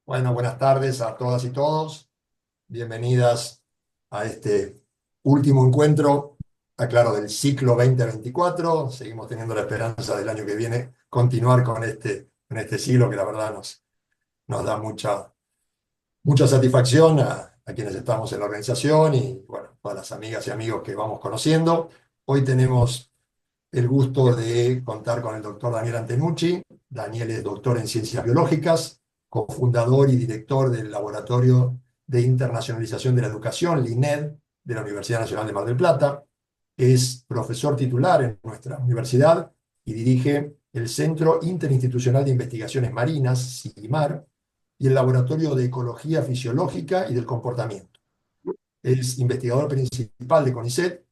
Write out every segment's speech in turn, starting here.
Bueno, buenas tardes a todas y todos. Bienvenidas a este último encuentro, aclaro, del ciclo 2024. Seguimos teniendo la esperanza del año que viene continuar con este siglo que la verdad nos da mucha satisfacción a quienes estamos en la organización y bueno, todas las amigas y amigos que vamos conociendo. Hoy tenemos el gusto de contar con el doctor Daniel Antenucci. Daniel es doctor en ciencias biológicas, cofundador y director del Laboratorio de Internacionalización de la Educación, LINED, de la Universidad Nacional de Mar del Plata. Es profesor titular en nuestra universidad y dirige el Centro Interinstitucional de Investigaciones Marinas, CIMAR, y el Laboratorio de Ecología Fisiológica y del Comportamiento. Es investigador principal de CONICET,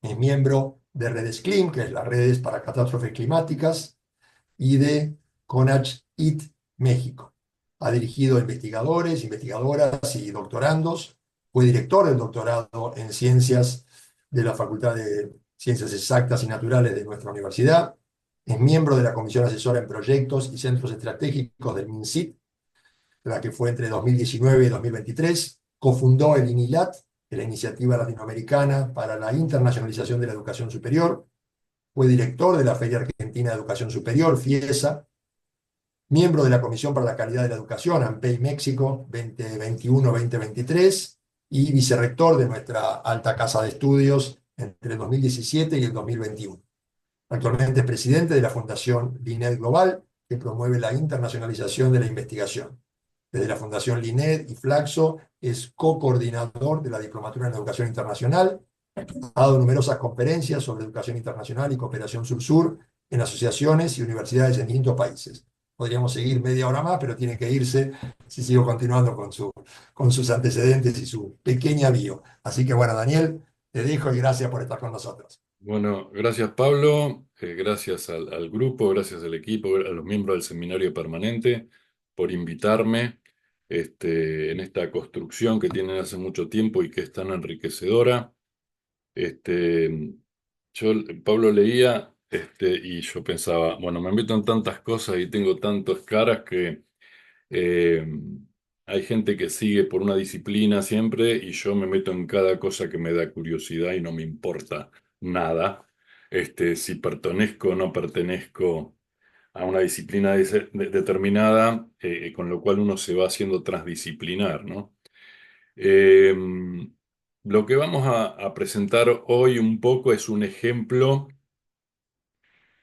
es miembro de Redes CLIM, que es las redes para catástrofes climáticas, y de CONACH-IT México. Ha dirigido investigadores, investigadoras y doctorandos. Fue director del doctorado en ciencias de la Facultad de Ciencias Exactas y Naturales de nuestra universidad. Es miembro de la Comisión Asesora en Proyectos y Centros Estratégicos del MINCIT, la que fue entre 2019 y 2023. Cofundó el INILAT, la Iniciativa Latinoamericana para la Internacionalización de la Educación Superior. Fue director de la Feria Argentina de Educación Superior, FIESA, miembro de la Comisión para la Calidad de la Educación, AMPEI México 2021-2023, y vicerrector de nuestra alta casa de estudios entre el 2017 y el 2021. Actualmente es presidente de la Fundación LINED Global, que promueve la internacionalización de la investigación. Desde la Fundación LINED y Flaxo es co-coordinador de la Diplomatura en Educación Internacional. Ha dado numerosas conferencias sobre educación internacional y cooperación sur-sur en asociaciones y universidades en distintos países. Podríamos seguir media hora más, pero tiene que irse si sigo continuando con sus antecedentes y su pequeña bio. Así que bueno, Daniel, te dejo y gracias por estar con nosotros. Bueno, gracias Pablo, gracias al grupo, gracias al equipo, a los miembros del seminario permanente por invitarme en esta construcción que tienen hace mucho tiempo y que es tan enriquecedora. Este, Pablo leía y yo pensaba, bueno, me meto en tantas cosas y tengo tantas caras que eh, hay gente que sigue por una disciplina siempre y yo me meto en cada cosa que me da curiosidad y no me importa nada. Si pertenezco o no pertenezco a una disciplina determinada, con lo cual uno se va haciendo transdisciplinar, ¿no? Eh, lo que vamos a presentar hoy un poco es un ejemplo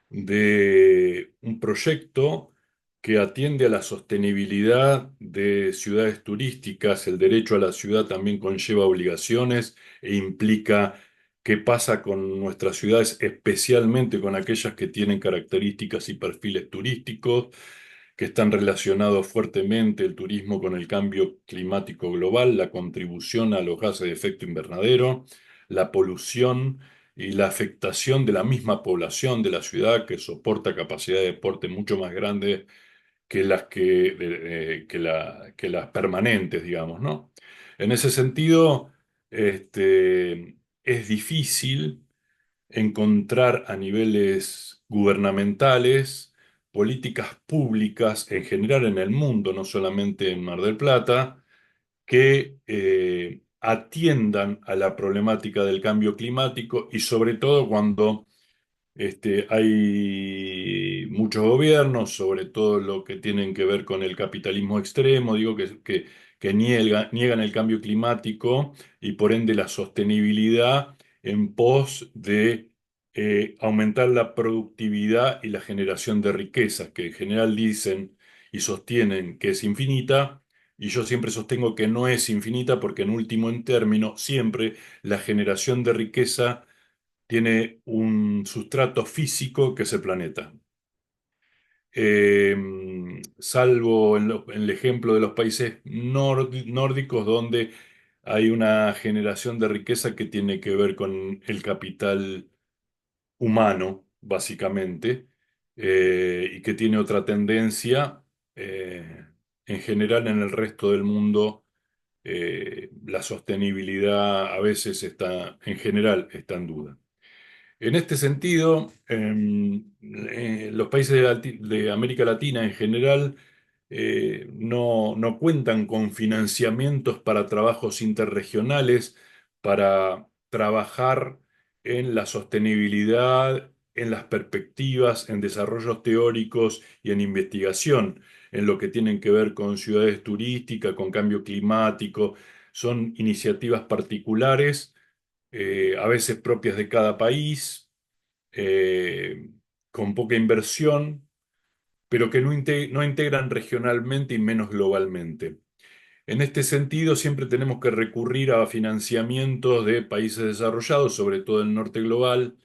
de un proyecto que atiende a la sostenibilidad de ciudades turísticas. El derecho a la ciudad también conlleva obligaciones e implica qué pasa con nuestras ciudades, especialmente con aquellas que tienen características y perfiles turísticos, que están relacionados fuertemente el turismo con el cambio climático global, la contribución a los gases de efecto invernadero, la polución y la afectación de la misma población de la ciudad que soporta capacidad de deporte mucho más grandes que que las permanentes, digamos, ¿no? En ese sentido, es difícil encontrar a niveles gubernamentales políticas públicas en general en el mundo, no solamente en Mar del Plata, que atiendan a la problemática del cambio climático y sobre todo cuando hay muchos gobiernos, sobre todo lo que tienen que ver con el capitalismo extremo, digo que niegan el cambio climático y por ende la sostenibilidad en pos de aumentar la productividad y la generación de riquezas, que en general dicen y sostienen que es infinita. Y yo siempre sostengo que no es infinita porque en último en término, siempre la generación de riqueza tiene un sustrato físico que es el planeta. Eh, Salvo en el ejemplo de los países nórdicos, donde hay una generación de riqueza que tiene que ver con el capital humano, básicamente, y que tiene otra tendencia. En general, en el resto del mundo, la sostenibilidad a veces está, en general, está en duda. En este sentido, los países de América Latina en general no cuentan con financiamientos para trabajos interregionales, para trabajar en la sostenibilidad, en las perspectivas, en desarrollos teóricos y en investigación, en lo que tienen que ver con ciudades turísticas, con cambio climático. Son iniciativas particulares, a veces propias de cada país, eh, con poca inversión, pero que no integran regionalmente y menos globalmente. En este sentido, siempre tenemos que recurrir a financiamientos de países desarrollados, sobre todo el norte global,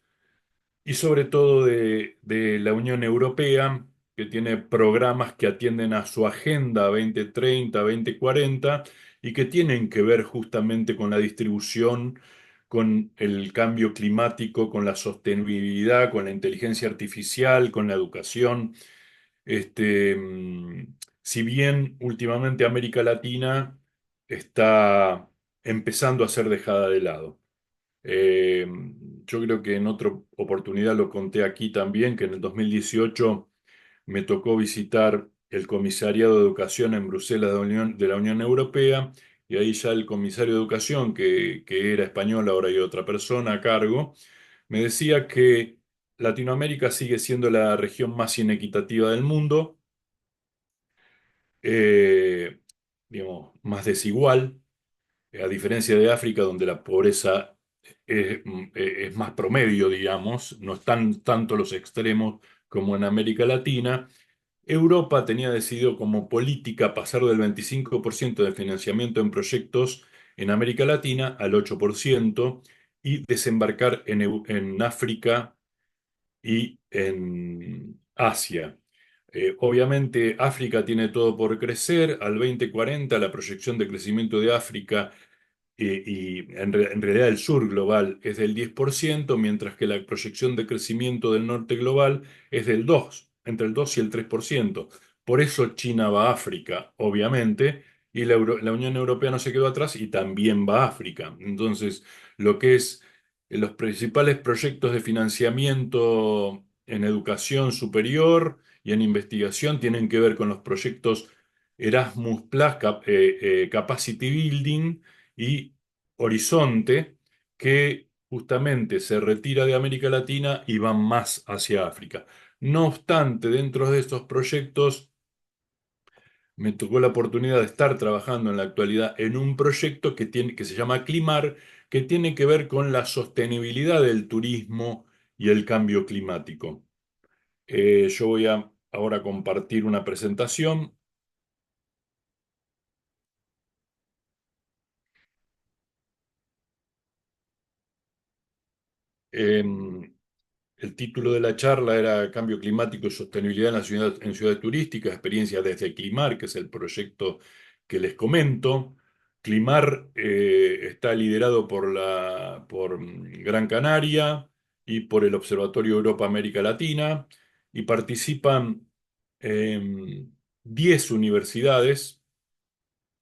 y sobre todo de la Unión Europea, que tiene programas que atienden a su Agenda 2030, 2040, y que tienen que ver justamente con la distribución, con el cambio climático, con la sostenibilidad, con la inteligencia artificial, con la educación. Si bien últimamente América Latina está empezando a ser dejada de lado. Eh, yo creo que en otra oportunidad lo conté aquí también, que en el 2018 me tocó visitar el Comisariado de Educación en Bruselas de la Unión Europea, y ahí ya el comisario de Educación, que era español, ahora hay otra persona a cargo, me decía que Latinoamérica sigue siendo la región más inequitativa del mundo, eh, digamos, más desigual, a diferencia de África, donde la pobreza es más promedio, digamos, no están tanto los extremos como en América Latina. Europa tenía decidido como política pasar del 25% de financiamiento en proyectos en América Latina al 8% y desembarcar en África y en Asia. Obviamente África tiene todo por crecer. Al 2040 la proyección de crecimiento de África en realidad el sur global es del 10%, mientras que la proyección de crecimiento del norte global es del 2, entre el 2 y el 3%. Por eso China va a África, obviamente, y la Unión Europea no se quedó atrás y también va a África. Entonces, lo que es los principales proyectos de financiamiento en educación superior y en investigación tienen que ver con los proyectos Erasmus Plus, Capacity Building y Horizonte, que justamente se retira de América Latina y va más hacia África. No obstante, dentro de estos proyectos me tocó la oportunidad de estar trabajando en la actualidad en un proyecto que se llama Climar, que tiene que ver con la sostenibilidad del turismo y el cambio climático. Yo voy a ahora compartir una presentación. Em, El título de la charla era Cambio climático y sostenibilidad en ciudades turísticas, experiencias desde Climar, que es el proyecto que les comento. Climar está liderado por Gran Canaria y por el Observatorio Europa América Latina, y participan 10 universidades,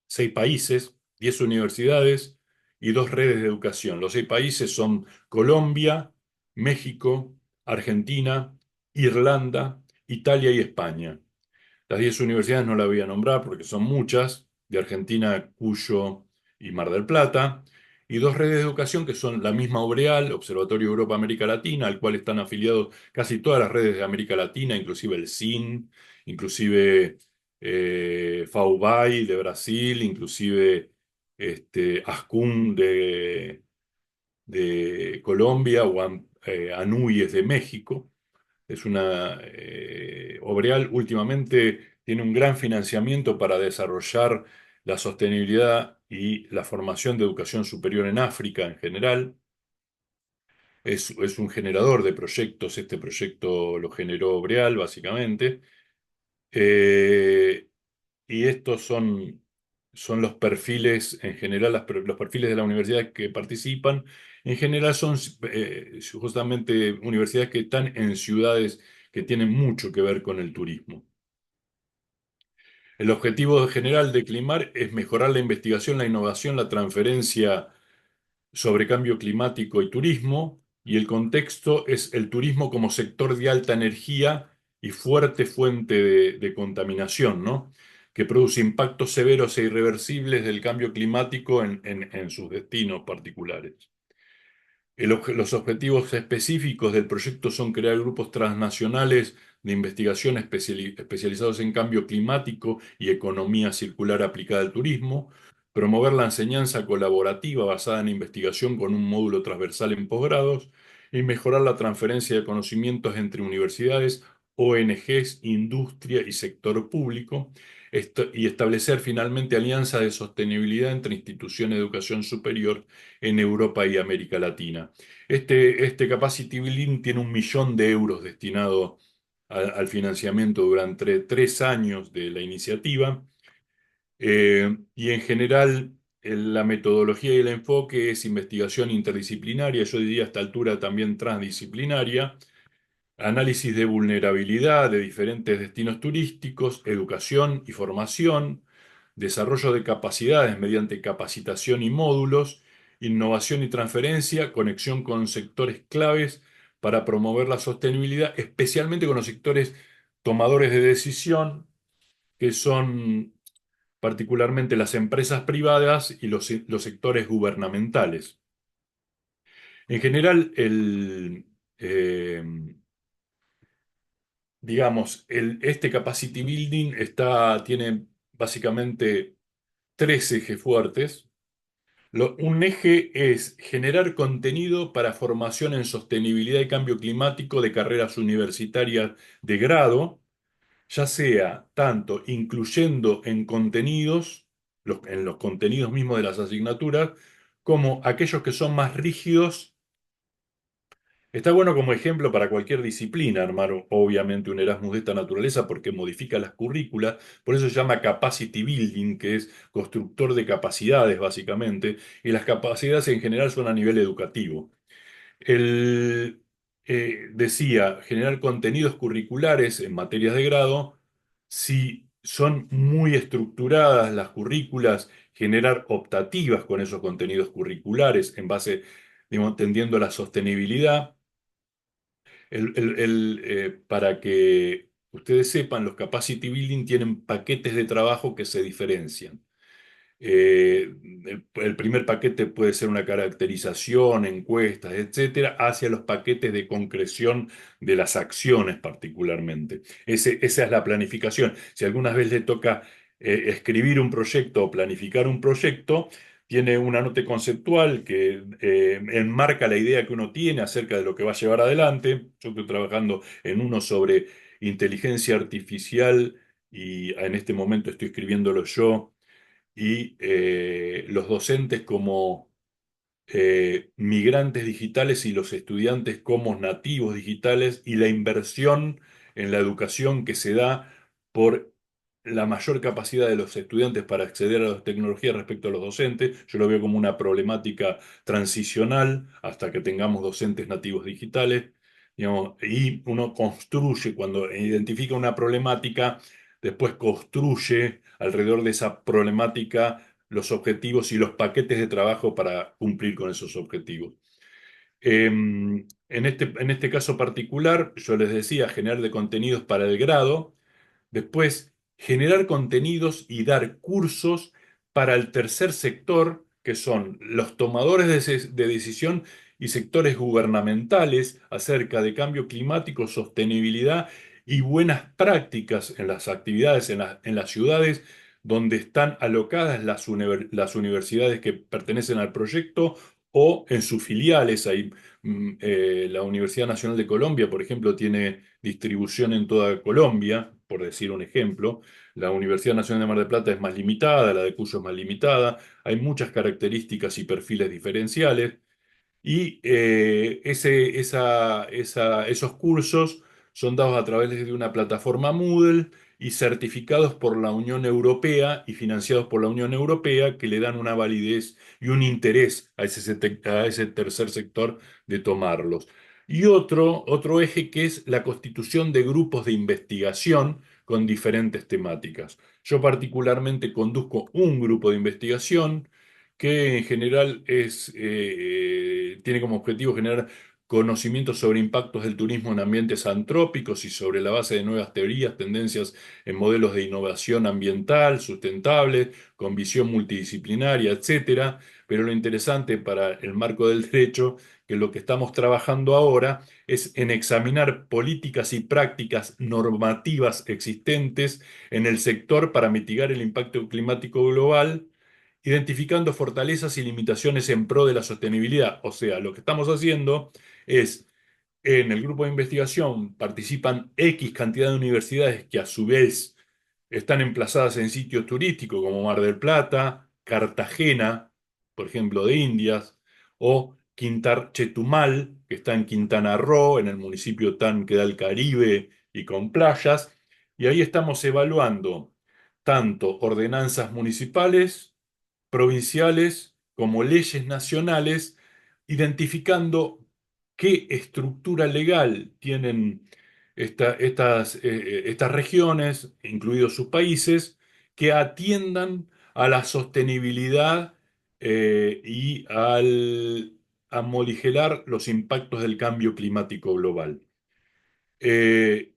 6 países, 10 universidades y 2 redes de educación. Los 6 países son Colombia, México, Argentina, Irlanda, Italia y España. Las 10 universidades no las voy a nombrar porque son muchas, de Argentina, Cuyo y Mar del Plata, y 2 redes de educación que son la misma Obreal, Observatorio Europa América Latina, al cual están afiliados casi todas las redes de América Latina, inclusive el CIN, inclusive FAUBAI de Brasil, inclusive ASCUN de Colombia o ANUYES de México. Es una Obreal últimamente tiene un gran financiamiento para desarrollar la sostenibilidad y la formación de educación superior en África en general. Es un generador de proyectos. Este proyecto lo generó Obreal, básicamente. Eh, y estos son los perfiles, en general, los perfiles de las universidades que participan. En general son justamente universidades que están en ciudades que tienen mucho que ver con el turismo. El objetivo general de Climar es mejorar la investigación, la innovación, la transferencia sobre cambio climático y turismo, y el contexto es el turismo como sector de alta energía y fuerte fuente de contaminación, ¿no? que produce impactos severos e irreversibles del cambio climático en sus destinos particulares. Los objetivos específicos del proyecto son crear grupos transnacionales de investigación especializados en cambio climático y economía circular aplicada al turismo, promover la enseñanza colaborativa basada en investigación con un módulo transversal en posgrados y mejorar la transferencia de conocimientos entre universidades, ONGs, industria y sector público, y establecer finalmente alianzas de sostenibilidad entre instituciones de educación superior en Europa y América Latina. Este Capacity Building tiene 1 millón de euros destinado al financiamiento durante 3 años de la iniciativa, y en general la metodología y el enfoque es investigación interdisciplinaria, yo diría a esta altura también transdisciplinaria, análisis de vulnerabilidad de diferentes destinos turísticos, educación y formación, desarrollo de capacidades mediante capacitación y módulos, innovación y transferencia, conexión con sectores claves para promover la sostenibilidad, especialmente con los sectores tomadores de decisión, que son particularmente las empresas privadas y los sectores gubernamentales. En general, eh, digamos, este Capacity Building tiene básicamente 3 ejes fuertes. Un eje es generar contenido para formación en sostenibilidad y cambio climático de carreras universitarias de grado, ya sea tanto incluyendo en contenidos, en los contenidos mismos de las asignaturas, como aquellos que son más rígidos. Está bueno como ejemplo para cualquier disciplina armar obviamente un Erasmus de esta naturaleza porque modifica las currículas, por eso se llama Capacity Building, que es constructor de capacidades básicamente, y las capacidades en general son a nivel educativo. Él decía, generar contenidos curriculares en materias de grado, si son muy estructuradas las currículas, generar optativas con esos contenidos curriculares en base, digamos, tendiendo a la sostenibilidad. Para que ustedes sepan, los Capacity Building tienen paquetes de trabajo que se diferencian. El primer paquete puede ser una caracterización, encuestas, etcétera, hacia los paquetes de concreción de las acciones particularmente. Esa es la planificación. Si algunas veces le toca escribir un proyecto o planificar un proyecto, tiene una nota conceptual que enmarca la idea que uno tiene acerca de lo que va a llevar adelante. Yo estoy trabajando en uno sobre inteligencia artificial y en este momento estoy escribiéndolo yo y los docentes como migrantes digitales y los estudiantes como nativos digitales y la inversión en la educación que se da por la mayor capacidad de los estudiantes para acceder a las tecnologías respecto a los docentes. Yo lo veo como una problemática transicional hasta que tengamos docentes nativos digitales. Digamos, y uno construye, cuando identifica una problemática, después construye alrededor de esa problemática los objetivos y los paquetes de trabajo para cumplir con esos objetivos. En este caso particular, yo les decía, generar de contenidos para el grado, después generar contenidos y dar cursos para el tercer sector, que son los tomadores de decisión y sectores gubernamentales acerca de cambio climático, sostenibilidad y buenas prácticas en las actividades en las ciudades donde están alocadas las universidades que pertenecen al proyecto o en sus filiales. La Universidad Nacional de Colombia, por ejemplo, tiene distribución en toda Colombia, por decir un ejemplo. La Universidad Nacional de Mar del Plata es más limitada, la de Cuyo es más limitada. Hay muchas características y perfiles diferenciales. Y esos cursos son dados a través de una plataforma Moodle y certificados por la Unión Europea y financiados por la Unión Europea, que le dan una validez y un interés a ese tercer sector de tomarlos. Y otro eje que es la constitución de grupos de investigación con diferentes temáticas. Yo particularmente conduzco un grupo de investigación que en general tiene como objetivo generar conocimiento sobre impactos del turismo en ambientes antrópicos y sobre la base de nuevas teorías, tendencias en modelos de innovación ambiental, sustentable, con visión multidisciplinaria, etcétera. Pero lo interesante para el marco del derecho, que lo que estamos trabajando ahora es en examinar políticas y prácticas normativas existentes en el sector para mitigar el impacto climático global, identificando fortalezas y limitaciones en pro de la sostenibilidad. O sea, lo que estamos haciendo es, en el grupo de investigación participan X cantidad de universidades que a su vez están emplazadas en sitios turísticos como Mar del Plata, Cartagena, por ejemplo, de Indias, o Chetumal, que está en Quintana Roo, en el municipio tan que da el Caribe y con playas. Y ahí estamos evaluando tanto ordenanzas municipales, provinciales, como leyes nacionales, identificando qué estructura legal tienen estas regiones, incluidos sus países, que atiendan a la sostenibilidad y a morigerar los impactos del cambio climático global. Eh,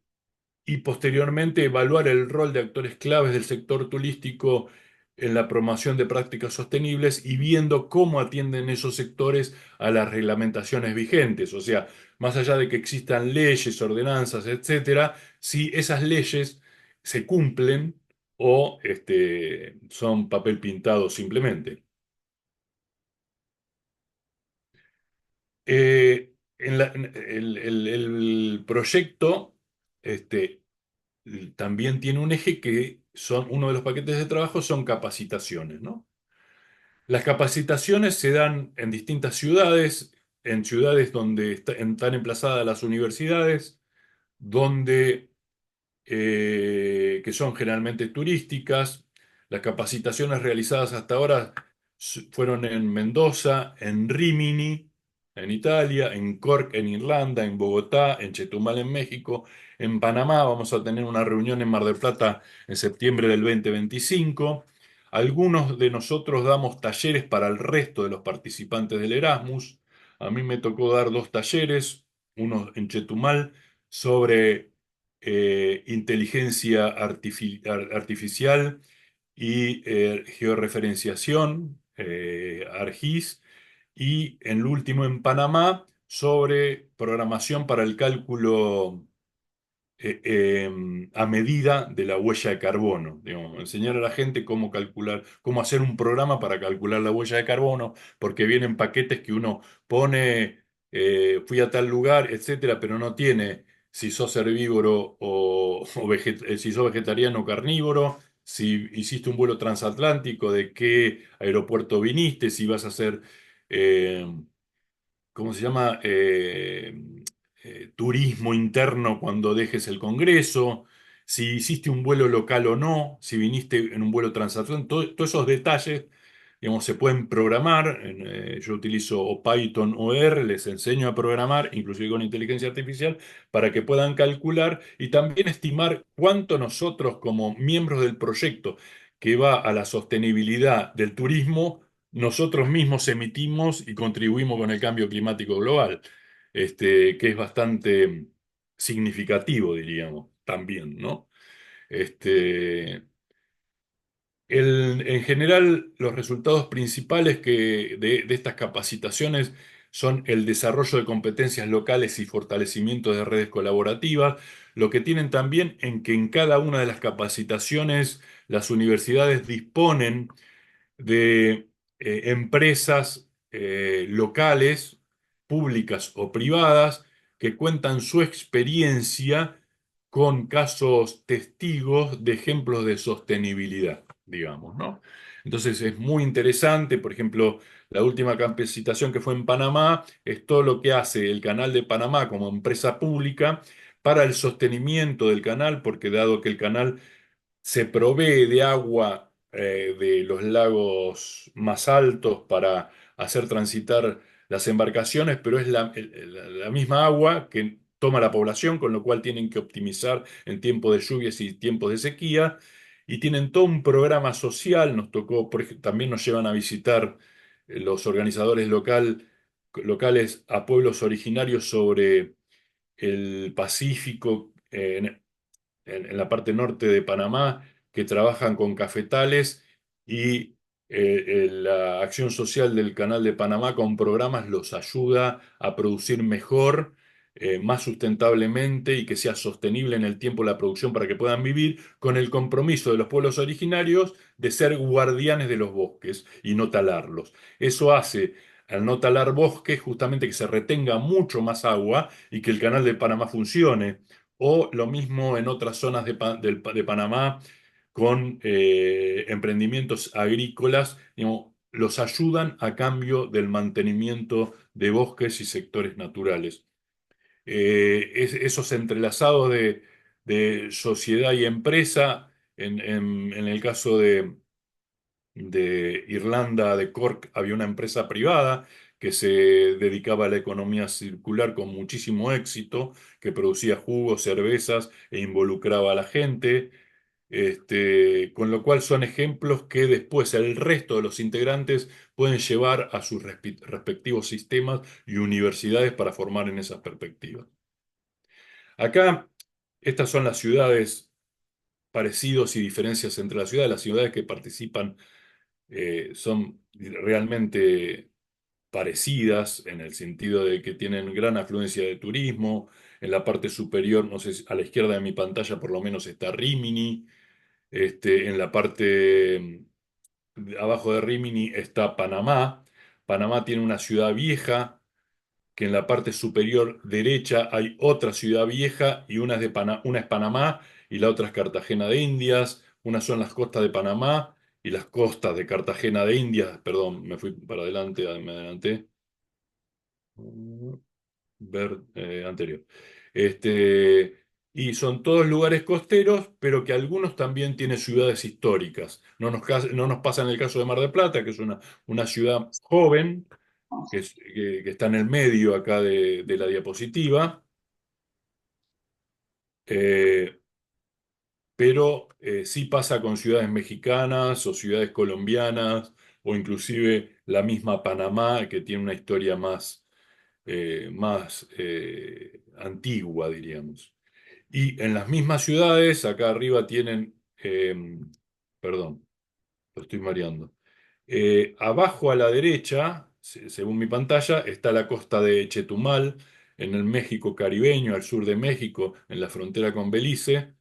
y posteriormente evaluar el rol de actores claves del sector turístico en la promoción de prácticas sostenibles y viendo cómo atienden esos sectores a las reglamentaciones vigentes. O sea, más allá de que existan leyes, ordenanzas, etcétera, si esas leyes se cumplen o son papel pintado simplemente. El proyecto este, también tiene un eje que son, uno de los paquetes de trabajo son capacitaciones, ¿no? Las capacitaciones se dan en distintas ciudades, en ciudades donde están emplazadas las universidades, donde que son generalmente turísticas. Las capacitaciones realizadas hasta ahora fueron en Mendoza, en Rímini, en Italia, en Cork, en Irlanda, en Bogotá, en Chetumal, en México, en Panamá. Vamos a tener una reunión en Mar del Plata en septiembre del 2025. Algunos de nosotros damos talleres para el resto de los participantes del Erasmus. A mí me tocó dar dos talleres, uno en Chetumal sobre inteligencia artificial y georreferenciación, ARGIS, y en lo último en Panamá sobre programación para el cálculo a medida de la huella de carbono. Digamos, enseñar a la gente cómo calcular, cómo hacer un programa para calcular la huella de carbono, porque vienen paquetes que uno pone, fui a tal lugar, etcétera, pero no tiene si sos herbívoro si sos vegetariano o carnívoro, si hiciste un vuelo transatlántico, de qué aeropuerto viniste, si vas a hacer eh, ¿cómo se llama? Turismo interno cuando dejes el Congreso, si hiciste un vuelo local o no, si viniste en un vuelo transatlántico, todos esos detalles, digamos, se pueden programar. Yo utilizo o Python o R, les enseño a programar, inclusive con inteligencia artificial, para que puedan calcular y también estimar cuánto nosotros como miembros del proyecto que va a la sostenibilidad del turismo, nosotros mismos emitimos y contribuimos con el cambio climático global, que es bastante significativo, diríamos, también, ¿no? Este, en general, los resultados principales de estas capacitaciones son el desarrollo de competencias locales y fortalecimiento de redes colaborativas, lo que tienen también en que en cada una de las capacitaciones las universidades disponen de empresas locales, públicas o privadas, que cuentan su experiencia con casos testigos de ejemplos de sostenibilidad, digamos, ¿no? Entonces es muy interesante, por ejemplo, la última capacitación que fue en Panamá es todo lo que hace el Canal de Panamá como empresa pública para el sostenimiento del canal, porque dado que el canal se provee de agua de los lagos más altos para hacer transitar las embarcaciones, pero es la misma agua que toma la población, con lo cual tienen que optimizar en tiempos de lluvias y tiempos de sequía, y tienen todo un programa social. Nos tocó, también nos llevan a visitar los organizadores locales locales a pueblos originarios sobre el Pacífico, en la parte norte de Panamá, que trabajan con cafetales y la acción social del Canal de Panamá con programas los ayuda a producir mejor, más sustentablemente y que sea sostenible en el tiempo la producción para que puedan vivir con el compromiso de los pueblos originarios de ser guardianes de los bosques y no talarlos. Eso hace, al no talar bosques, justamente que se retenga mucho más agua y que el Canal de Panamá funcione. O lo mismo en otras zonas de Panamá con emprendimientos agrícolas, digamos, los ayudan a cambio del mantenimiento de bosques y sectores naturales. Esos entrelazados de sociedad y empresa, en el caso de Irlanda, de Cork, había una empresa privada que se dedicaba a la economía circular con muchísimo éxito, que producía jugos, cervezas e involucraba a la gente. Con lo cual son ejemplos que después el resto de los integrantes pueden llevar a sus respectivos sistemas y universidades para formar en esas perspectivas. Acá, estas son las ciudades parecidos y diferencias entre las ciudades. Las ciudades que participan son realmente parecidas en el sentido de que tienen gran afluencia de turismo. En la parte superior, no sé, a la izquierda de mi pantalla por lo menos está Rimini. En la parte abajo de Rimini está Panamá. Panamá tiene una ciudad vieja, que en la parte superior derecha hay otra ciudad vieja y una es Panamá y la otra es Cartagena de Indias. Una son las costas de Panamá y las costas de Cartagena de Indias. Perdón, me fui para adelante, me adelanté. Ver anterior. Y son todos lugares costeros, pero que algunos también tienen ciudades históricas. No nos pasa en el caso de Mar del Plata, que es una ciudad joven, que está en el medio acá de la diapositiva, eh, pero sí pasa con ciudades mexicanas o ciudades colombianas, o inclusive la misma Panamá, que tiene una historia más antigua, diríamos. Y en las mismas ciudades, acá arriba tienen, perdón, lo estoy mareando. Abajo a la derecha, según mi pantalla, está la costa de Chetumal, en el México caribeño, al sur de México, en la frontera con Belice.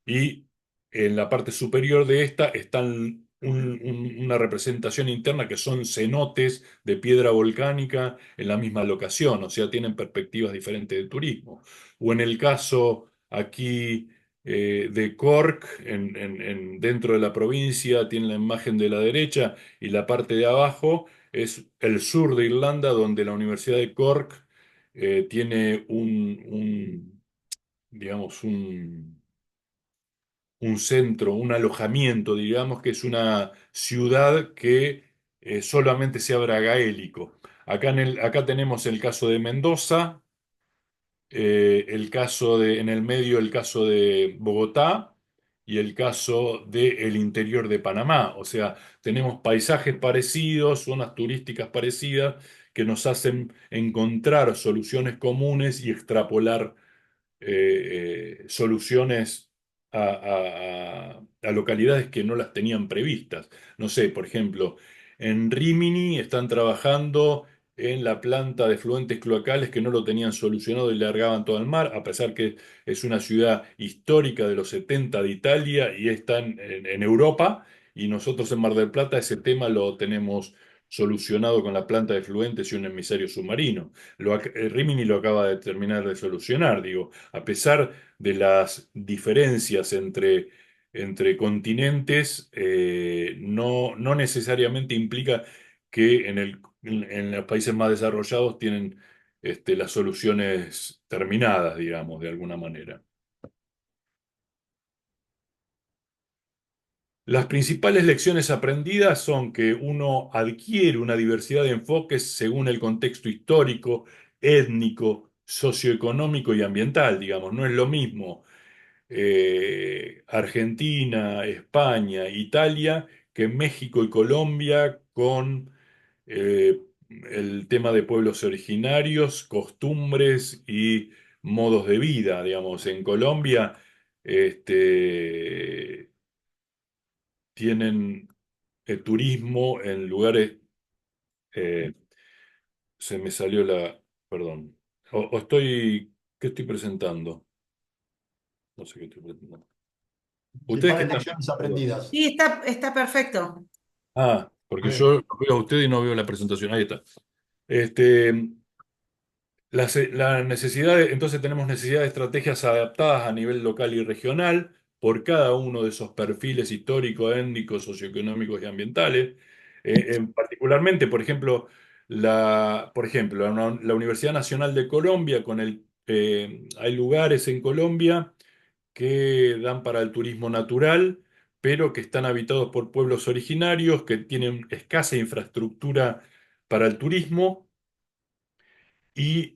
Y en la parte superior de esta están una representación interna que son cenotes de piedra volcánica en la misma locación, o sea, tienen perspectivas diferentes de turismo. O en el caso aquí de Cork, dentro de la provincia, tiene la imagen de la derecha y la parte de abajo es el sur de Irlanda, donde la Universidad de Cork tiene digamos, un centro, un alojamiento, digamos que es una ciudad que solamente se habla gaélico. Acá tenemos el caso de Mendoza, en el medio el caso de Bogotá y el caso del interior de Panamá. O sea, tenemos paisajes parecidos, zonas turísticas parecidas que nos hacen encontrar soluciones comunes y extrapolar soluciones a localidades que no las tenían previstas. No sé, por ejemplo, en Rimini están trabajando en la planta de efluentes cloacales que no lo tenían solucionado y largaban todo al mar, a pesar que es una ciudad histórica de los 70 de Italia y está en Europa, y nosotros en Mar del Plata ese tema lo tenemos solucionado con la planta de efluentes y un emisario submarino. Rimini lo acaba de terminar de solucionar, digo, a pesar de las diferencias entre continentes, no necesariamente implica que en los países más desarrollados tienen las soluciones terminadas, digamos, de alguna manera. Las principales lecciones aprendidas son que uno adquiere una diversidad de enfoques según el contexto histórico, étnico, socioeconómico y ambiental, digamos. No es lo mismo Argentina, España, Italia, que México y Colombia con el tema de pueblos originarios, costumbres y modos de vida, digamos. En Colombia, este, tienen turismo en lugares, eh, se me salió perdón, o estoy, ¿qué estoy presentando? No sé qué estoy presentando. Ustedes que Principales están, lecciones perdón. aprendidas. Sí, está perfecto. Porque Muy bien. yo lo veo a usted y no veo la presentación. Ahí está. Este, la necesidad entonces tenemos necesidad de estrategias adaptadas a nivel local y regional por cada uno de esos perfiles históricos, étnicos, socioeconómicos y ambientales. Particularmente, por ejemplo, la Universidad Nacional de Colombia, hay lugares en Colombia que dan para el turismo natural, pero que están habitados por pueblos originarios, que tienen escasa infraestructura para el turismo y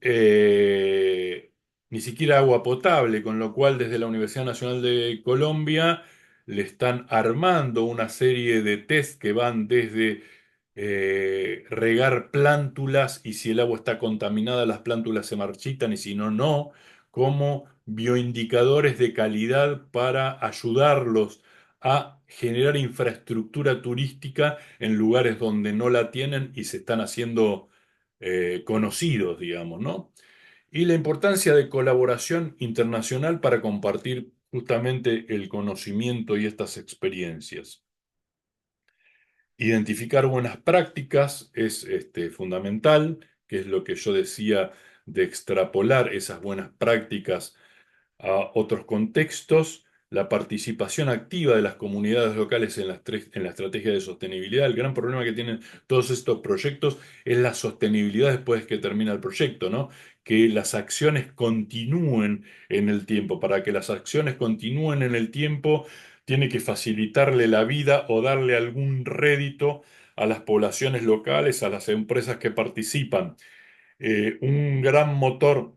ni siquiera agua potable, con lo cual desde la Universidad Nacional de Colombia le están armando una serie de test que van desde regar plántulas y si el agua está contaminada las plántulas se marchitan y si no, no, como bioindicadores de calidad para ayudarlos a generar infraestructura turística en lugares donde no la tienen y se están haciendo conocidos, digamos, ¿no? Y la importancia de colaboración internacional para compartir justamente el conocimiento y estas experiencias. Identificar buenas prácticas es fundamental, que es lo que yo decía de extrapolar esas buenas prácticas a otros contextos, la participación activa de las comunidades locales en la estrategia de sostenibilidad. El gran problema que tienen todos estos proyectos es la sostenibilidad después que termina el proyecto, ¿no? Que las acciones continúen en el tiempo. Para que las acciones continúen en el tiempo, tiene que facilitarle la vida o darle algún rédito a las poblaciones locales, a las empresas que participan. Un gran motor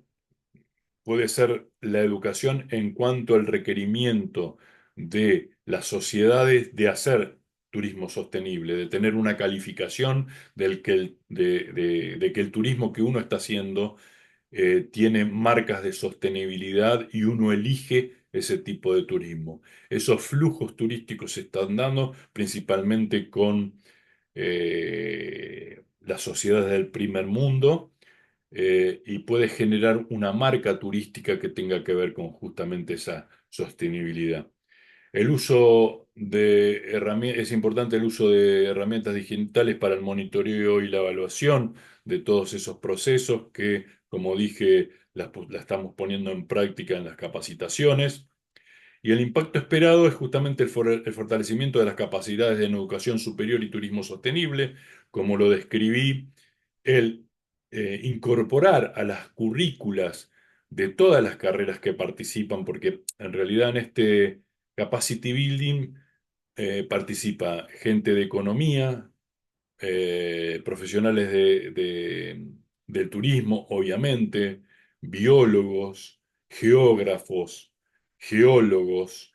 puede ser la educación en cuanto al requerimiento de las sociedades de hacer turismo sostenible, de tener una calificación de que el turismo que uno está haciendo tiene marcas de sostenibilidad y uno elige ese tipo de turismo. Esos flujos turísticos se están dando principalmente con las sociedades del primer mundo y puede generar una marca turística que tenga que ver con justamente esa sostenibilidad. El uso de herramientas, es importante el uso de herramientas digitales para el monitoreo y la evaluación de todos esos procesos que, como dije, la estamos poniendo en práctica en las capacitaciones. Y el impacto esperado es justamente el fortalecimiento de las capacidades en educación superior y turismo sostenible, como lo describí, el incorporar a las currículas de todas las carreras que participan, porque en realidad en este capacity building participa gente de economía, profesionales del turismo, obviamente, biólogos, geógrafos, geólogos.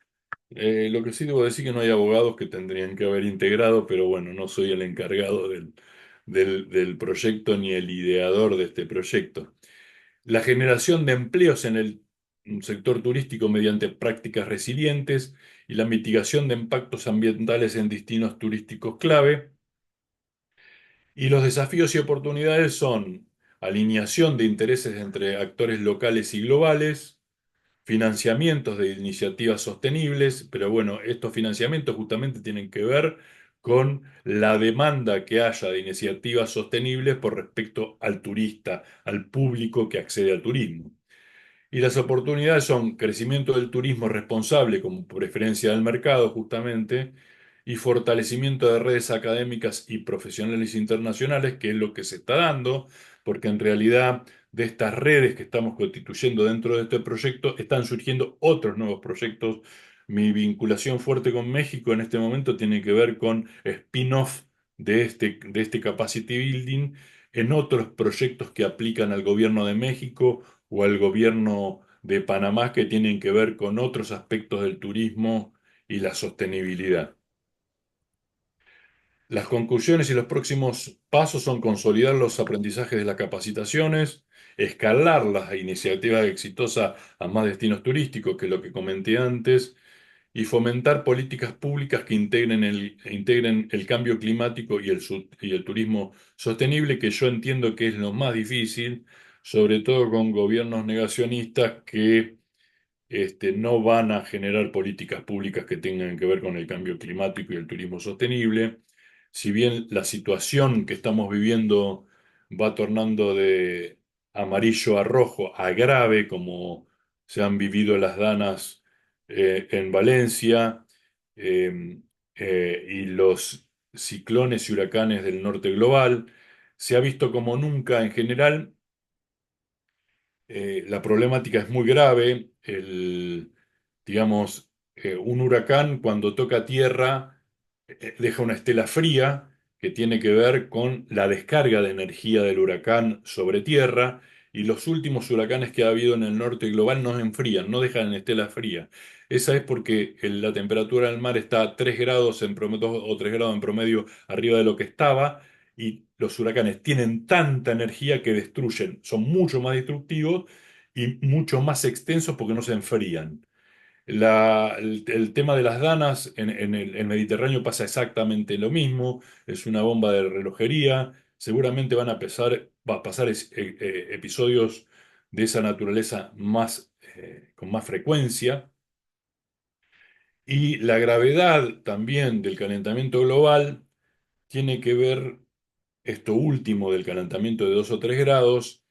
Lo que sí debo decir que no hay abogados que tendrían que haber integrado, pero bueno, no soy el encargado del proyecto ni el ideador de este proyecto. La generación de empleos en el sector turístico mediante prácticas resilientes y la mitigación de impactos ambientales en destinos turísticos clave. Y los desafíos y oportunidades son alineación de intereses entre actores locales y globales, financiamientos de iniciativas sostenibles, pero bueno, estos financiamientos justamente tienen que ver con la demanda que haya de iniciativas sostenibles por respecto al turista, al público que accede al turismo. Y las oportunidades son crecimiento del turismo responsable como preferencia del mercado, justamente, y fortalecimiento de redes académicas y profesionales internacionales, que es lo que se está dando, porque en realidad de estas redes que estamos constituyendo dentro de este proyecto están surgiendo otros nuevos proyectos. Mi vinculación fuerte con México en este momento tiene que ver con spin-off de este Capacity Building en otros proyectos que aplican al gobierno de México o al gobierno de Panamá que tienen que ver con otros aspectos del turismo y la sostenibilidad. Las conclusiones y los próximos pasos son consolidar los aprendizajes de las capacitaciones, escalar las iniciativas exitosas a más destinos turísticos, que es lo que comenté antes, y fomentar políticas públicas que integren el cambio climático y el turismo sostenible, que yo entiendo que es lo más difícil, sobre todo con gobiernos negacionistas que no van a generar políticas públicas que tengan que ver con el cambio climático y el turismo sostenible. Si bien la situación que estamos viviendo va tornando de amarillo a rojo a grave, como se han vivido las danas en Valencia, eh, y los ciclones y huracanes del norte global, se ha visto como nunca en general. La problemática es muy grave. Digamos, un huracán cuando toca tierra deja una estela fría que tiene que ver con la descarga de energía del huracán sobre tierra, y los últimos huracanes que ha habido en el norte global no enfrían, no dejan estela fría. Esa es porque la temperatura del mar está a 3 grados en promedio, 2 o 3 grados en promedio arriba de lo que estaba, y los huracanes tienen tanta energía que destruyen, son mucho más destructivos y mucho más extensos porque no se enfrían. El tema de las danas en el Mediterráneo pasa exactamente lo mismo, es una bomba de relojería, seguramente va a pasar episodios de esa naturaleza con más frecuencia, y la gravedad también del calentamiento global tiene que ver, esto último del calentamiento de 2 o 3 grados,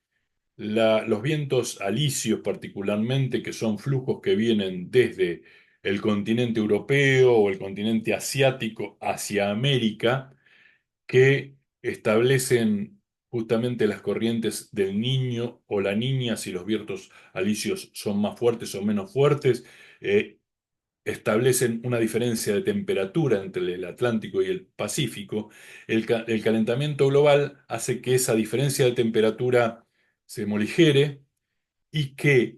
los vientos alisios particularmente, que son flujos que vienen desde el continente europeo o el continente asiático hacia América, que establecen justamente las corrientes del Niño o la Niña, si los vientos alisios son más fuertes o menos fuertes, establecen una diferencia de temperatura entre el Atlántico y el Pacífico. El calentamiento global hace que esa diferencia de temperatura se moligere, y que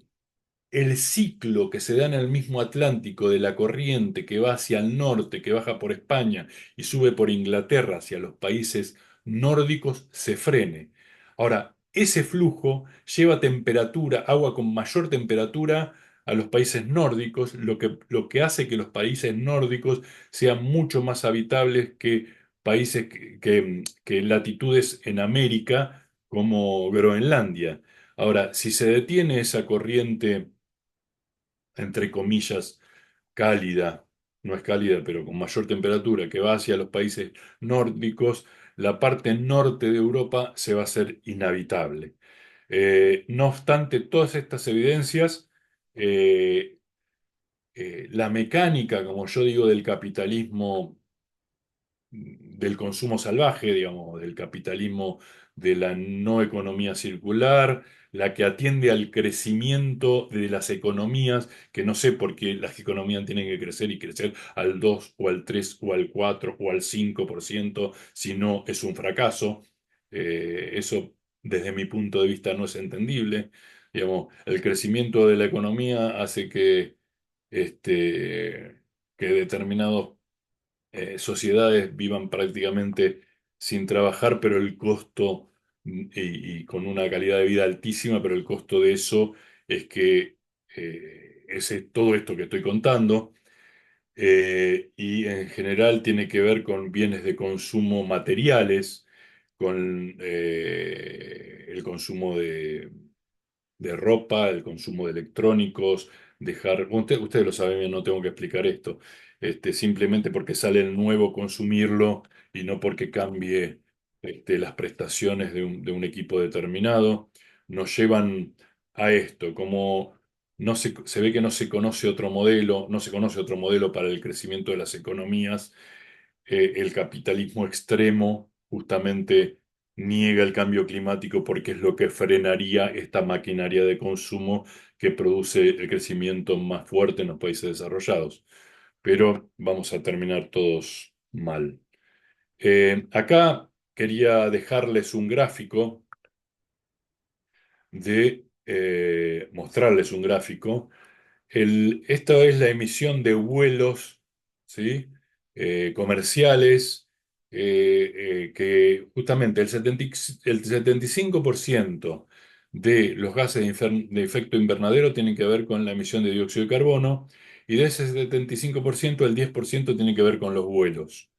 el ciclo que se da en el mismo Atlántico de la corriente que va hacia el norte, que baja por España y sube por Inglaterra hacia los países nórdicos, se frene. Ahora, ese flujo lleva temperatura, agua con mayor temperatura a los países nórdicos, lo que hace que los países nórdicos sean mucho más habitables que países que latitudes en América como Groenlandia. Ahora, si se detiene esa corriente, entre comillas, cálida, no es cálida, pero con mayor temperatura, que va hacia los países nórdicos, la parte norte de Europa se va a hacer inhabitable. No obstante todas estas evidencias, eh, la mecánica, como yo digo, del capitalismo del consumo salvaje, digamos, del capitalismo de la no economía circular, la que atiende al crecimiento de las economías, que no sé por qué las economías tienen que crecer y crecer al 2 o al 3 o al 4 o al 5%, si no es un fracaso. Eso, desde mi punto de vista, no es entendible. Digamos, el crecimiento de la economía hace que determinados sociedades vivan prácticamente sin trabajar, pero el costo, y con una calidad de vida altísima, pero el costo de eso es que todo esto que estoy contando, y en general tiene que ver con bienes de consumo materiales, con el consumo de ropa, el consumo de electrónicos, ustedes lo saben bien, no tengo que explicar esto, simplemente porque sale el nuevo consumirlo y no porque cambie las prestaciones de un equipo determinado, nos llevan a esto, como se ve que no se conoce otro modelo, no se conoce otro modelo para el crecimiento de las economías. El capitalismo extremo justamente niega el cambio climático porque es lo que frenaría esta maquinaria de consumo que produce el crecimiento más fuerte en los países desarrollados. Pero vamos a terminar todos mal. Acá quería dejarles un gráfico mostrarles un gráfico. Esta es la emisión de vuelos, ¿sí? Comerciales que justamente el 75% de los gases de efecto invernadero tienen que ver con la emisión de dióxido de carbono, y de ese 75% el 10% tiene que ver con los vuelos.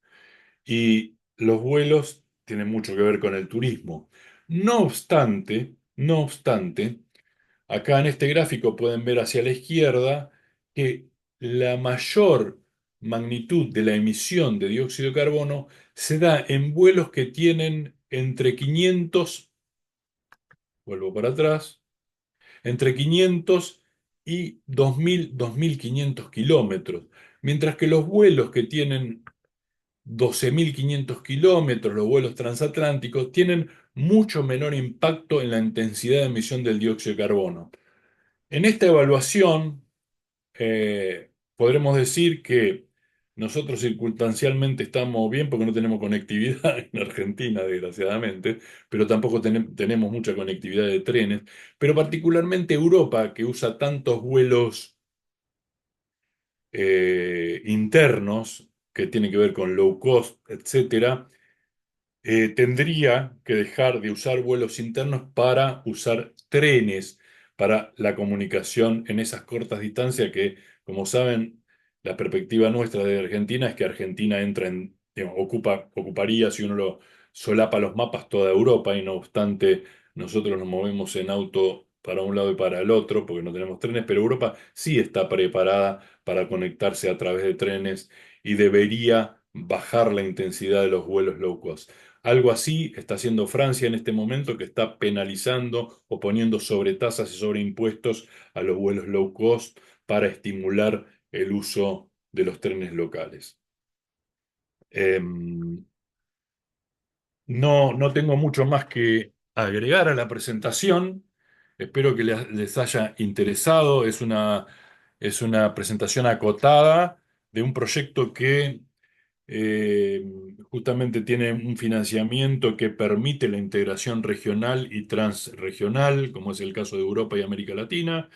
Y los vuelos tienen mucho que ver con el turismo. No obstante, acá en este gráfico pueden ver hacia la izquierda que la mayor magnitud de la emisión de dióxido de carbono se da en vuelos que tienen entre 500, vuelvo para atrás, entre 500 y 2.000, 2.500 kilómetros, mientras que los vuelos que tienen 12.500 kilómetros, los vuelos transatlánticos, tienen mucho menor impacto en la intensidad de emisión del dióxido de carbono. En esta evaluación, podremos decir que nosotros circunstancialmente estamos bien porque no tenemos conectividad en Argentina, desgraciadamente, pero tampoco tenemos mucha conectividad de trenes, pero particularmente Europa, que usa tantos vuelos internos, que tienen que ver con low cost, etcétera, tendría que dejar de usar vuelos internos para usar trenes para la comunicación en esas cortas distancias que, como saben, la perspectiva nuestra de Argentina es que Argentina entra en, digamos, ocuparía, si uno lo solapa los mapas, toda Europa, y no obstante, nosotros nos movemos en auto para un lado y para el otro, porque no tenemos trenes, pero Europa sí está preparada para conectarse a través de trenes y debería bajar la intensidad de los vuelos low cost. Algo así está haciendo Francia en este momento, que está penalizando o poniendo sobretasas y sobreimpuestos a los vuelos low cost para estimular el uso de los trenes locales. No tengo mucho más que agregar a la presentación. Espero que les haya interesado. Es una presentación acotada de un proyecto que eh, justamente tiene un financiamiento que permite la integración regional y transregional, como es el caso de Europa y América Latina,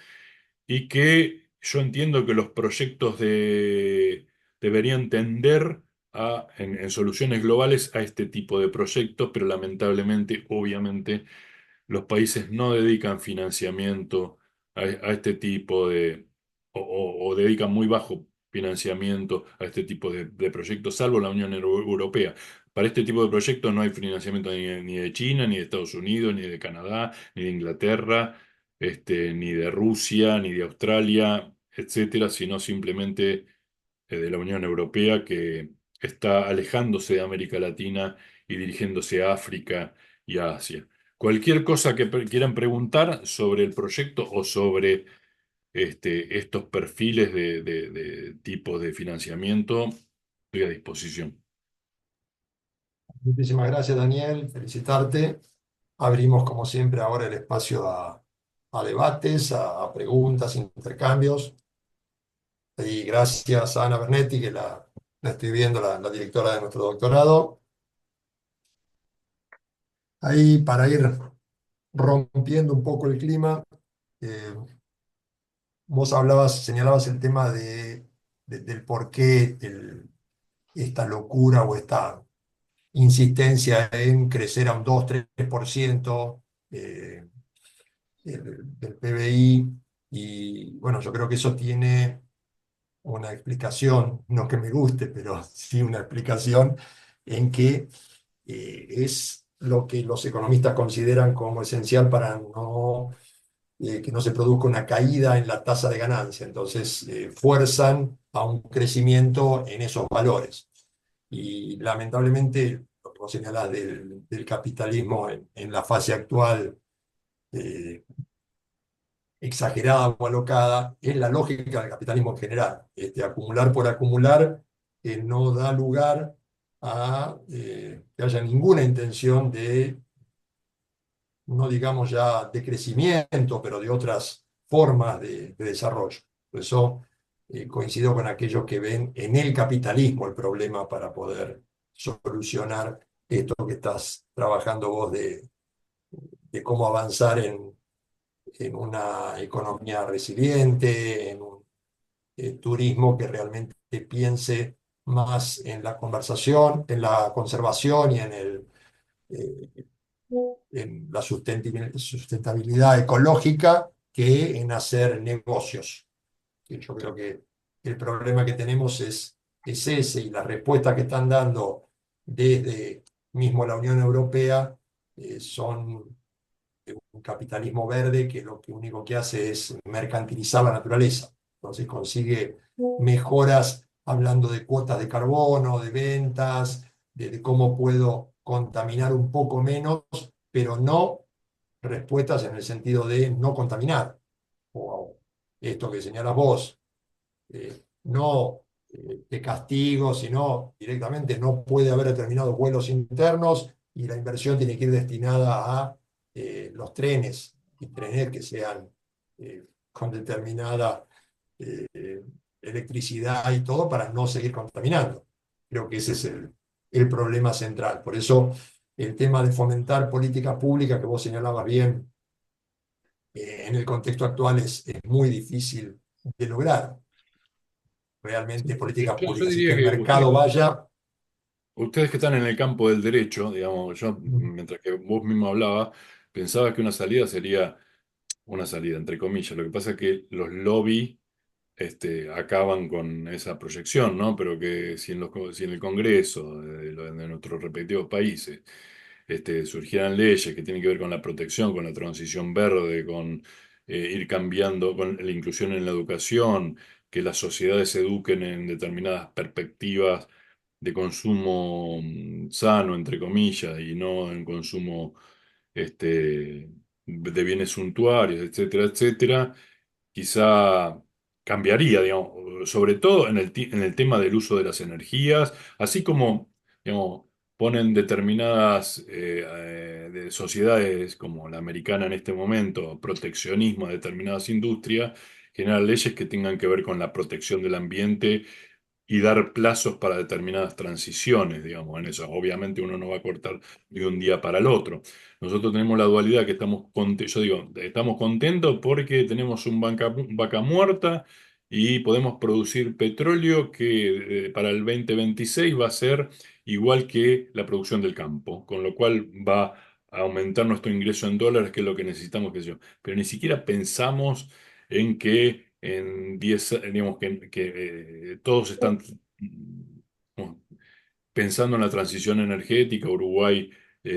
y que yo entiendo que los proyectos deberían tender en soluciones globales a este tipo de proyectos, pero lamentablemente, obviamente, los países no dedican financiamiento a este tipo o dedican muy bajo financiamiento a este tipo de proyectos, salvo la Unión Europea. Para este tipo de proyectos no hay financiamiento ni de China, ni de Estados Unidos, ni de Canadá, ni de Inglaterra, ni de Rusia, ni de Australia, etcétera, sino simplemente de la Unión Europea, que está alejándose de América Latina y dirigiéndose a África y a Asia. Cualquier cosa que quieran preguntar sobre el proyecto o sobre estos perfiles de tipos de financiamiento, estoy a disposición. Muchísimas gracias, Daniel. Felicitarte. Abrimos, como siempre, ahora el espacio a debates, a preguntas, intercambios. Y gracias a Ana Bernetti, que la estoy viendo, la directora de nuestro doctorado. Ahí, para ir rompiendo un poco el clima, eh, vos señalabas el tema del por qué esta locura o esta insistencia en crecer a un 2-3% del PBI. Y bueno, yo creo que eso tiene una explicación, no que me guste, pero sí una explicación en que es lo que los economistas consideran como esencial para que no se produzca una caída en la tasa de ganancia. Entonces, fuerzan a un crecimiento en esos valores. Y lamentablemente, lo que vos señalás del capitalismo en la fase actual, eh, exagerada o alocada, es la lógica del capitalismo en general. Acumular por acumular no da lugar a que haya ninguna intención de, no digamos ya de crecimiento, pero de otras formas de desarrollo. Por eso coincido con aquellos que ven en el capitalismo el problema para poder solucionar esto que estás trabajando vos de cómo avanzar en una economía resiliente, en un turismo que realmente piense más en la conversación, en la conservación y eh, en la sustentabilidad ecológica que en hacer negocios. Que yo creo que el problema que tenemos es ese, y las respuestas que están dando desde mismo la Unión Europea son un capitalismo verde que lo que único que hace es mercantilizar la naturaleza. Entonces consigue mejoras hablando de cuotas de carbono, de ventas, de cómo puedo contaminar un poco menos, pero no respuestas en el sentido de no contaminar. O esto que señalas vos, no de castigo, sino directamente no puede haber determinados vuelos internos y la inversión tiene que ir destinada a los trenes y trenes que sean con determinada eh, electricidad y todo para no seguir contaminando. Creo que ese es el problema central. Por eso el tema de fomentar políticas públicas que vos señalabas bien en el contexto actual es muy difícil de lograr realmente políticas Yo públicas y que diría el que mercado vaya. ustedes que están en el campo del derecho, digamos, yo, mientras que vos mismo hablabas, pensaba que una salida sería una salida, entre comillas. Lo que pasa es que los lobbies acaban con esa proyección, ¿no? Pero que si en el Congreso de nuestros respectivos países surgieran leyes que tienen que ver con la protección, con la transición verde, con ir cambiando, con la inclusión en la educación, que las sociedades se eduquen en determinadas perspectivas de consumo sano, entre comillas, y no en consumo de bienes suntuarios, etcétera, etcétera, quizá cambiaría, digamos, sobre todo en el tema del uso de las energías, así como, digamos, ponen determinadas de sociedades como la americana en este momento, proteccionismo a determinadas industrias, generar leyes que tengan que ver con la protección del ambiente y dar plazos para determinadas transiciones, digamos, en eso. Obviamente uno no va a cortar de un día para el otro. Nosotros tenemos la dualidad que estamos contentos, yo digo, estamos contentos porque tenemos vaca muerta y podemos producir petróleo que para el 2026 va a ser igual que la producción del campo, con lo cual va a aumentar nuestro ingreso en dólares, que es lo que necesitamos, que yo. Pero ni siquiera pensamos en que en 10, digamos que todos están pensando en la transición energética. Uruguay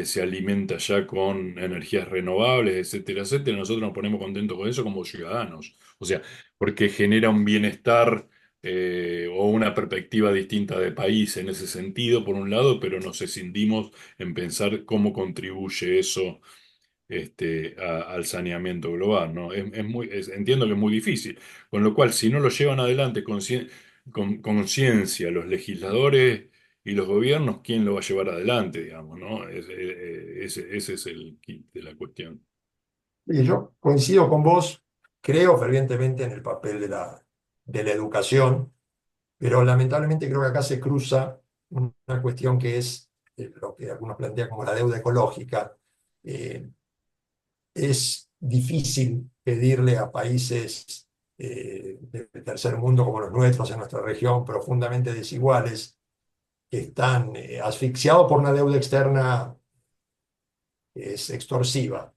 se alimenta ya con energías renovables, etcétera, etcétera. Nosotros nos ponemos contentos con eso como ciudadanos. O sea, porque genera un bienestar o una perspectiva distinta de país en ese sentido, por un lado, pero nos escindimos en pensar cómo contribuye eso al saneamiento global, ¿no? Entiendo que es muy difícil, con lo cual, si no lo llevan adelante con conciencia los legisladores y los gobiernos, ¿quién lo va a llevar adelante, digamos, ¿no? Ese es el kit de la cuestión. Y yo coincido con vos, creo fervientemente en el papel de la educación, pero lamentablemente creo que acá se cruza una cuestión que es lo que algunos plantean como la deuda ecológica. Eh, es difícil pedirle a países del tercer mundo como los nuestros, en nuestra región, profundamente desiguales, que están asfixiados por una deuda externa que es extorsiva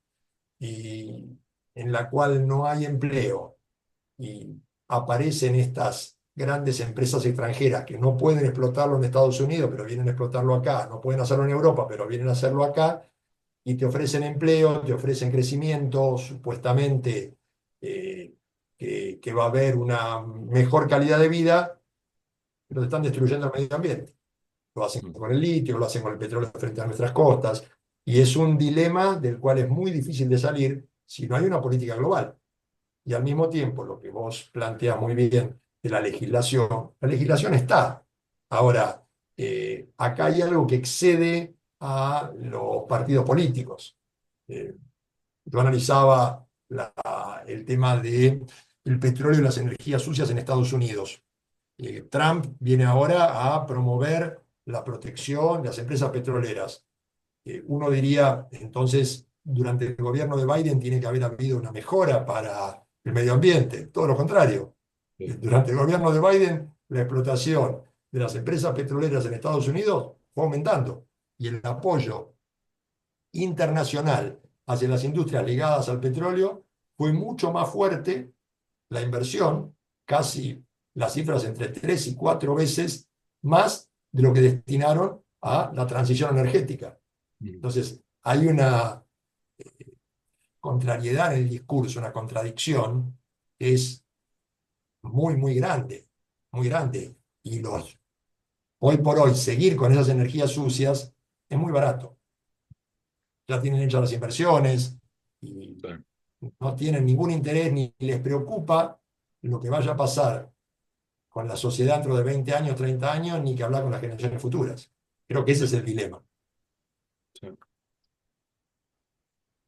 y en la cual no hay empleo, y aparecen estas grandes empresas extranjeras que no pueden explotarlo en Estados Unidos, pero vienen a explotarlo acá, no pueden hacerlo en Europa, pero vienen a hacerlo acá, y te ofrecen empleo, te ofrecen crecimiento, supuestamente que va a haber una mejor calidad de vida, pero te están destruyendo el medio ambiente. Lo hacen Mm. con el litio, lo hacen con el petróleo frente a nuestras costas, y es un dilema del cual es muy difícil de salir si no hay una política global. Y al mismo tiempo, lo que vos planteas muy bien de la legislación está. Ahora, acá hay algo que excede a los partidos políticos. Eh, yo analizaba el tema del petróleo y las energías sucias en Estados Unidos. Trump viene ahora a promover la protección de las empresas petroleras. Uno diría, entonces, durante el gobierno de Biden tiene que haber habido una mejora para el medio ambiente. Todo lo contrario. Sí. Durante el gobierno de Biden, la explotación de las empresas petroleras en Estados Unidos fue aumentando y el apoyo internacional hacia las industrias ligadas al petróleo fue mucho más fuerte, la inversión, casi las cifras entre 3 y 4 veces más de lo que destinaron a la transición energética. Mm. Entonces, hay una contrariedad en el discurso, una contradicción que es muy, muy grande, muy grande. Y hoy por hoy, seguir con esas energías sucias es muy barato. Ya tienen hechas las inversiones y Sí. no tienen ningún interés ni les preocupa lo que vaya a pasar con la sociedad dentro de 20 años, 30 años, ni que hablar con las generaciones futuras. Creo que ese Sí, es el dilema, sí,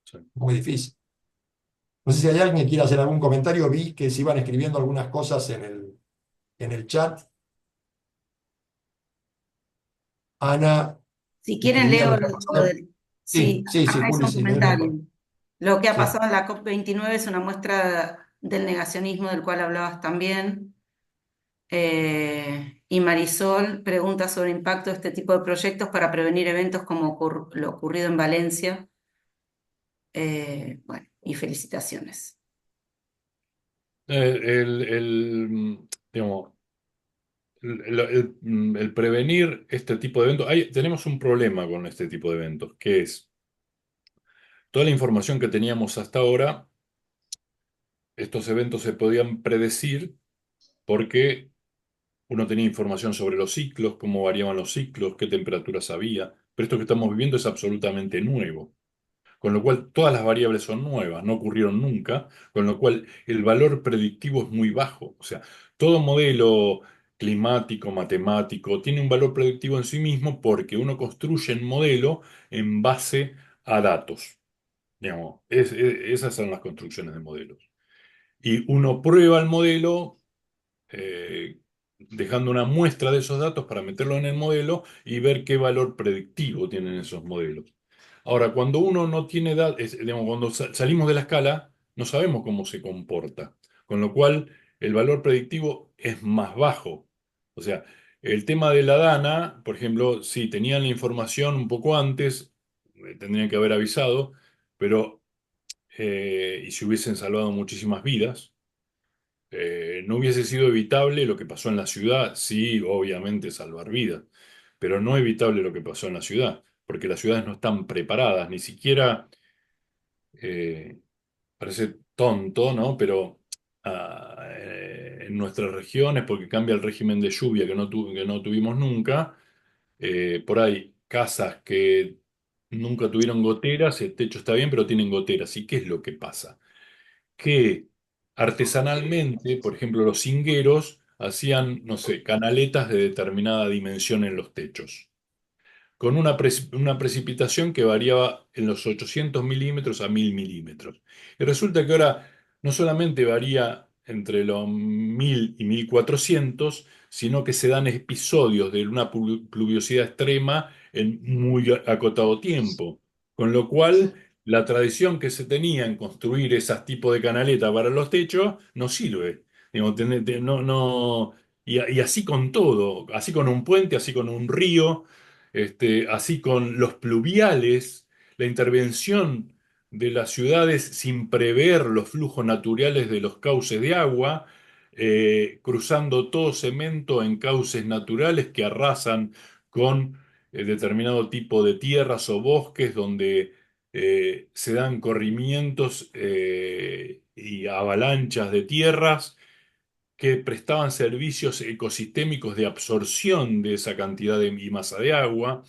sí. muy difícil. No sé si hay alguien que quiera hacer algún comentario, vi que se iban escribiendo algunas cosas en el chat. Ana Si quieren, escribía leo lo que ha lo pasado. del... Sí, Sí, sí, sí, acá Juli, hizo un sí, léelo comentario. mejor. Lo que ha Sí. pasado en la COP29 es una muestra del negacionismo del cual hablabas también. Y Marisol pregunta sobre el impacto de este tipo de proyectos para prevenir eventos como lo ocurrido en Valencia. Bueno, y felicitaciones. Digamos, el prevenir este tipo de eventos, tenemos un problema con este tipo de eventos, que es toda la información que teníamos hasta ahora, estos eventos se podían predecir porque uno tenía información sobre los ciclos, cómo variaban los ciclos, qué temperaturas había, pero esto que estamos viviendo es absolutamente nuevo. Con lo cual todas las variables son nuevas, no ocurrieron nunca, con lo cual el valor predictivo es muy bajo. O sea, todo modelo climático, matemático, tiene un valor predictivo en sí mismo porque uno construye el modelo en base a datos. Digamos, esas son las construcciones de modelos. Y uno prueba el modelo dejando una muestra de esos datos para meterlo en el modelo y ver qué valor predictivo tienen esos modelos. Ahora, cuando uno no tiene datos, digamos, cuando salimos de la escala, no sabemos cómo se comporta, con lo cual el valor predictivo es más bajo. O sea, el tema de la Dana, por ejemplo, si tenían la información un poco antes, tendrían que haber avisado, pero y se hubiesen salvado muchísimas vidas. No hubiese sido evitable lo que pasó en la ciudad, sí, obviamente salvar vidas, pero no evitable lo que pasó en la ciudad, porque las ciudades no están preparadas, ni siquiera, eh, parece tonto, ¿no? Pero en nuestras regiones, porque cambia el régimen de lluvia que no tuvimos nunca, por ahí casas que nunca tuvieron goteras, el techo está bien, pero tienen goteras. ¿Y qué es lo que pasa? Que artesanalmente, por ejemplo, los zingueros hacían, no sé, canaletas de determinada dimensión en los techos, con una precipitación que variaba en los 800 milímetros a 1000 milímetros. Y resulta que ahora no solamente varía entre los 1000 y 1400, sino que se dan episodios de una pluviosidad extrema en muy acotado tiempo. Con lo cual, la tradición que se tenía en construir esas tipos de canaletas para los techos no sirve. Digo, no, no, y así con todo, así con un puente, así con un río. Así con los pluviales, la intervención de las ciudades sin prever los flujos naturales de los cauces de agua, cruzando todo cemento en cauces naturales que arrasan con determinado tipo de tierras o bosques donde se dan corrimientos y avalanchas de tierras que prestaban servicios ecosistémicos de absorción de esa cantidad y masa de agua.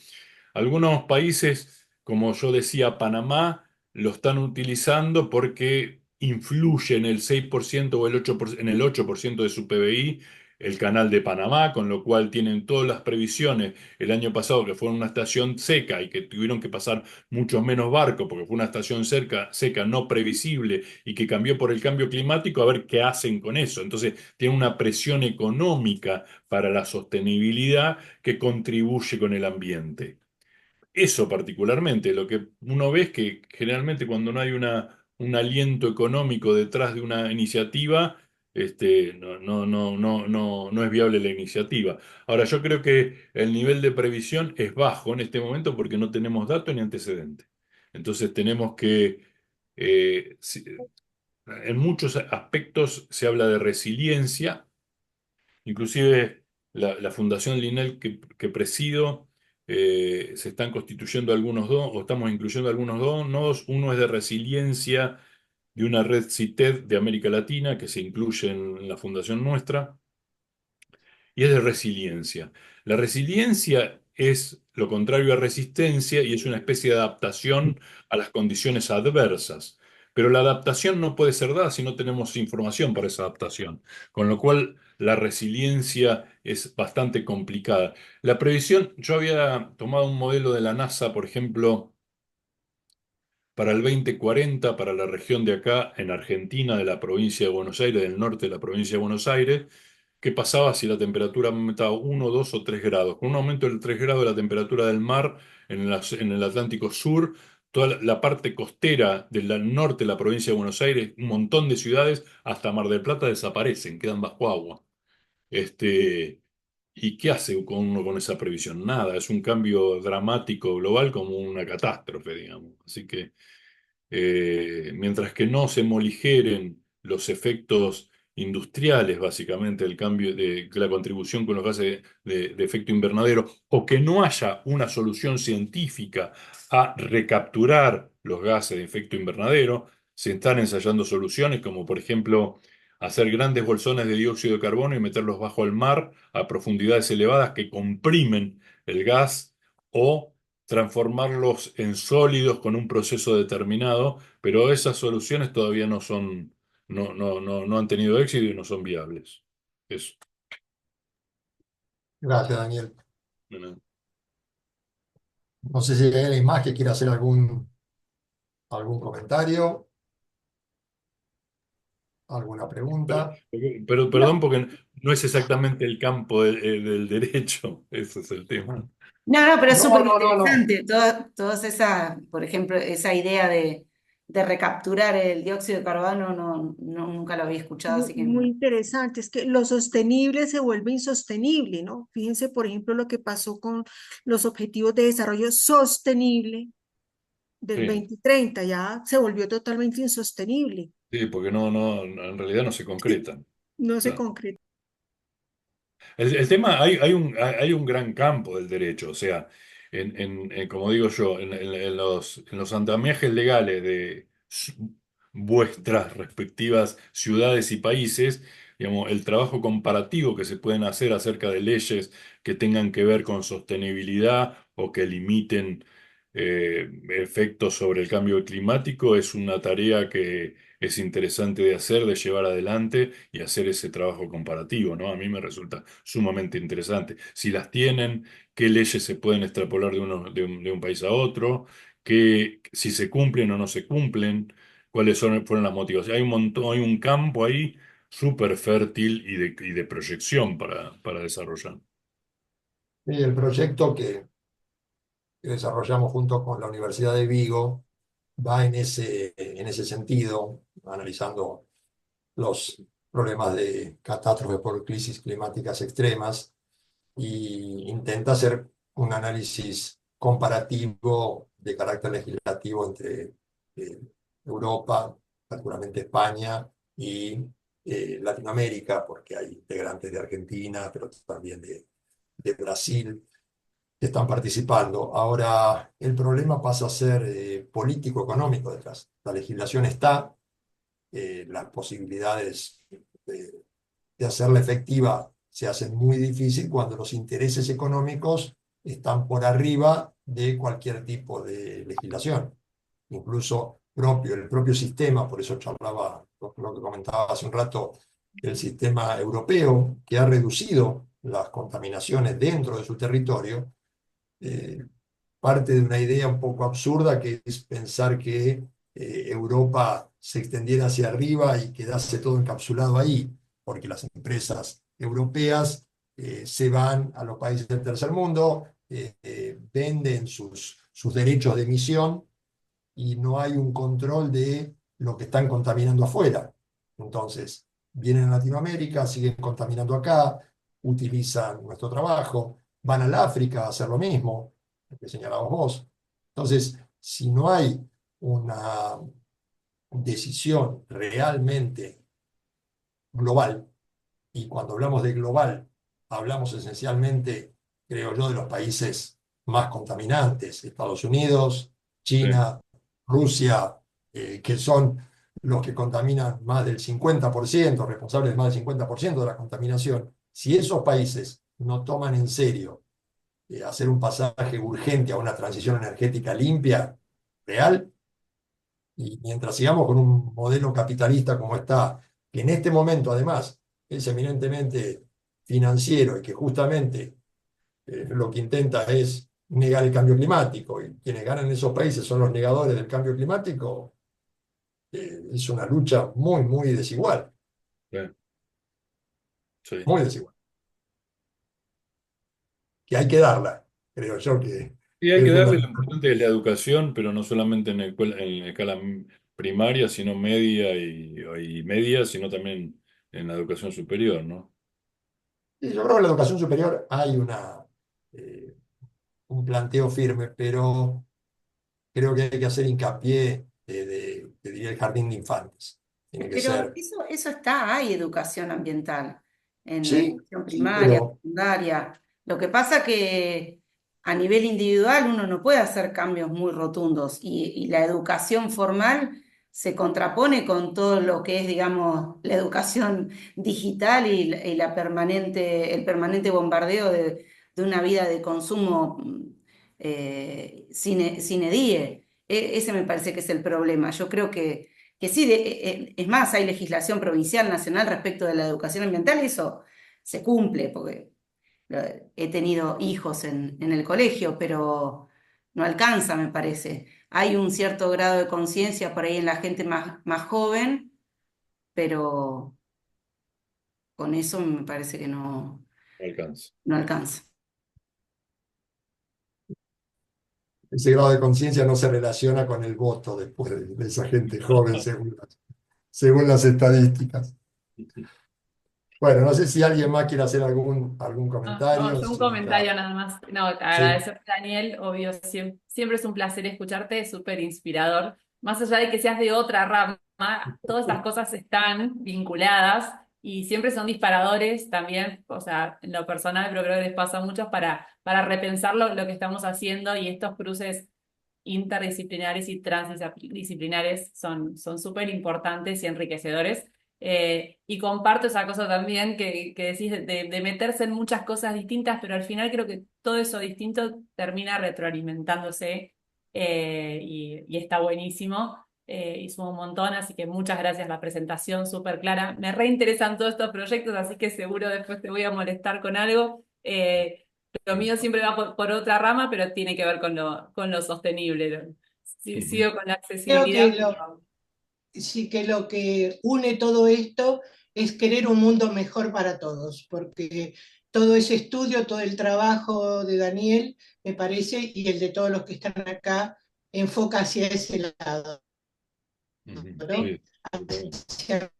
Algunos países, como yo decía, Panamá, lo están utilizando porque influye en el 6% o el 8%, en el 8% de su PBI el canal de Panamá, con lo cual tienen todas las previsiones el año pasado que fue una estación seca y que tuvieron que pasar muchos menos barcos porque fue una estación seca no previsible y que cambió por el cambio climático, a ver qué hacen con eso. Entonces, tiene una presión económica para la sostenibilidad que contribuye con el ambiente. Eso particularmente, lo que uno ve es que generalmente cuando no hay un aliento económico detrás de una iniciativa, no es viable la iniciativa. Ahora, yo creo que el nivel de previsión es bajo en este momento porque no tenemos datos ni antecedentes. Entonces tenemos que, en muchos aspectos se habla de resiliencia. Inclusive la Fundación Linel que presido, se están constituyendo algunos dos, o estamos incluyendo algunos dos nodos. Uno es de resiliencia de una red CITED de América Latina que se incluye en la fundación nuestra, y es de resiliencia. La resiliencia es lo contrario a resistencia y es una especie de adaptación a las condiciones adversas. Pero la adaptación no puede ser dada si no tenemos información para esa adaptación, con lo cual la resiliencia es bastante complicada. La previsión, yo había tomado un modelo de la NASA, por ejemplo, para el 2040, para la región de acá, en Argentina, de la provincia de Buenos Aires, del norte de la provincia de Buenos Aires. ¿Qué pasaba si la temperatura aumentaba 1, 2 o 3 grados? Con un aumento del 3 grados de la temperatura del mar en el Atlántico Sur, toda la parte costera del norte de la provincia de Buenos Aires, un montón de ciudades, hasta Mar del Plata, desaparecen, quedan bajo agua. Este, ¿Y qué hace con uno con esa previsión? Nada, es un cambio dramático global como una catástrofe, digamos. Así que mientras que no se moligeren los efectos industriales, básicamente, del cambio de la contribución con los gases de efecto invernadero, o que no haya una solución científica a recapturar los gases de efecto invernadero, se están ensayando soluciones como, por ejemplo, hacer grandes bolsones de dióxido de carbono y meterlos bajo el mar a profundidades elevadas que comprimen el gas, o transformarlos en sólidos con un proceso determinado, pero esas soluciones todavía no han tenido éxito y no son viables. Eso. Gracias, Daniel. Bueno. No sé si hay alguien más que quiera hacer algún comentario, alguna Pero, pregunta. pero perdón, No, porque no es exactamente el campo del derecho, ese es el tema. no, pero es No, súper no, no, no. interesante. Todas esa, por ejemplo, esa idea de recapturar el dióxido de carbono, nunca lo había escuchado, Muy, así que muy interesante, es que lo sostenible se vuelve insostenible, ¿no? Fíjense, por ejemplo, lo que pasó con los objetivos de desarrollo sostenible del Sí, 2030, ya se volvió totalmente insostenible, sí, porque en realidad no se concretan. no se Claro. concretó. El tema, hay un gran campo del derecho, o sea, como digo yo, en los andamiajes legales de vuestras respectivas ciudades y países, digamos, el trabajo comparativo que se pueden hacer acerca de leyes que tengan que ver con sostenibilidad o que limiten efectos sobre el cambio climático es una tarea que es interesante de hacer, de llevar adelante y hacer ese trabajo comparativo, ¿no? A mí me resulta sumamente interesante. Si las tienen, qué leyes se pueden extrapolar de un país a otro, si se cumplen o no se cumplen, fueron las motivaciones. Hay un montón, hay un campo ahí súper fértil y de proyección para desarrollar. Y el proyecto que desarrollamos junto con la Universidad de Vigo va en ese sentido, analizando los problemas de catástrofe por crisis climáticas extremas y intenta hacer un análisis comparativo de carácter legislativo entre eh, Europa, particularmente España, y Latinoamérica, porque hay integrantes de Argentina, pero también de Brasil que están participando. Ahora, el problema pasa a ser político-económico detrás. La legislación está, las posibilidades de, de hacerla efectiva se hacen muy difícil cuando los intereses económicos están por arriba de cualquier tipo de legislación. Incluso el propio sistema, por eso charlaba lo que comentaba hace un rato, el sistema europeo, que ha reducido las contaminaciones dentro de su territorio, eh, parte de una idea un poco absurda que es pensar que Europa se extendiera hacia arriba y quedase todo encapsulado ahí, porque las empresas europeas se van a los países del tercer mundo, venden sus derechos de emisión y no hay un control de lo que están contaminando afuera. Entonces, vienen a Latinoamérica, siguen contaminando acá, utilizan nuestro trabajo, van al África a hacer lo mismo, lo que señalabas vos. Entonces, si no hay una decisión realmente global, y cuando hablamos de global, hablamos esencialmente, creo yo, de los países más contaminantes, Estados Unidos, Sí, China, Rusia, que son los que contaminan más del 50%, responsables de más del 50% de la contaminación. Si esos países no toman en serio hacer un pasaje urgente a una transición energética limpia, real, y mientras sigamos con un modelo capitalista como está, que en este momento además es eminentemente financiero y que justamente lo que intenta es negar el cambio climático, y quienes ganan en esos países son los negadores del cambio climático, es una lucha muy, muy desigual, sí, sí. muy desigual, que hay que darla, creo yo Y que hay es que darle lo fundamental. importante de la educación, pero no solamente en la escala primaria, sino media y media, sino también en la educación superior, ¿no? Y yo creo que en la educación superior hay eh, un planteo firme, pero creo que hay que hacer hincapié te diría, el jardín de infantes. Tiene que Pero ser, eso está, hay educación ambiental en la sí, educación sí, primaria, pero secundaria. Lo que pasa que a nivel individual uno no puede hacer cambios muy rotundos y la educación formal se contrapone con todo lo que es, digamos, la educación digital y la permanente, el permanente bombardeo de una vida de consumo sine die. Ese me parece que es el problema. Yo creo que sí, es más, hay legislación provincial, nacional respecto de la educación ambiental y eso se cumple, porque he tenido hijos en el colegio, pero no alcanza, me parece. Hay un cierto grado de conciencia por ahí en la gente más joven, pero con eso me parece que No alcanza. no alcanza. ese grado de conciencia no se relaciona con el voto después de esa gente joven, según las estadísticas. Bueno, no sé si alguien más quiere hacer algún No, no, comentario. yo un Si no, ya. comentario nada más. No, Sí. agradecerte, Daniel. Obvio, siempre es un placer escucharte, es súper inspirador. Más allá de que seas de otra rama, todas estas cosas están vinculadas y siempre son disparadores también, o sea, en lo personal, pero creo que les pasa a muchos para repensar lo que estamos haciendo y estos cruces interdisciplinares y transdisciplinares son súper importantes y enriquecedores. Y comparto esa cosa también que decís de meterse en muchas cosas distintas, pero al final creo que todo eso distinto termina retroalimentándose y está buenísimo. Y suma un montón, así que muchas gracias, la presentación súper clara. Me reinteresan todos estos proyectos, así que seguro después te voy a molestar con algo. Lo mío siempre va por otra rama, pero tiene que ver con lo sostenible. Sí, Ujú. sigo con la Creo accesibilidad, que pero sí que lo que une todo esto es querer un mundo mejor para todos, porque todo ese estudio, todo el trabajo de Daniel, me parece, y el de todos los que están acá, enfoca hacia ese lado, Ujú. ¿no? Sí, totalmente. Hacia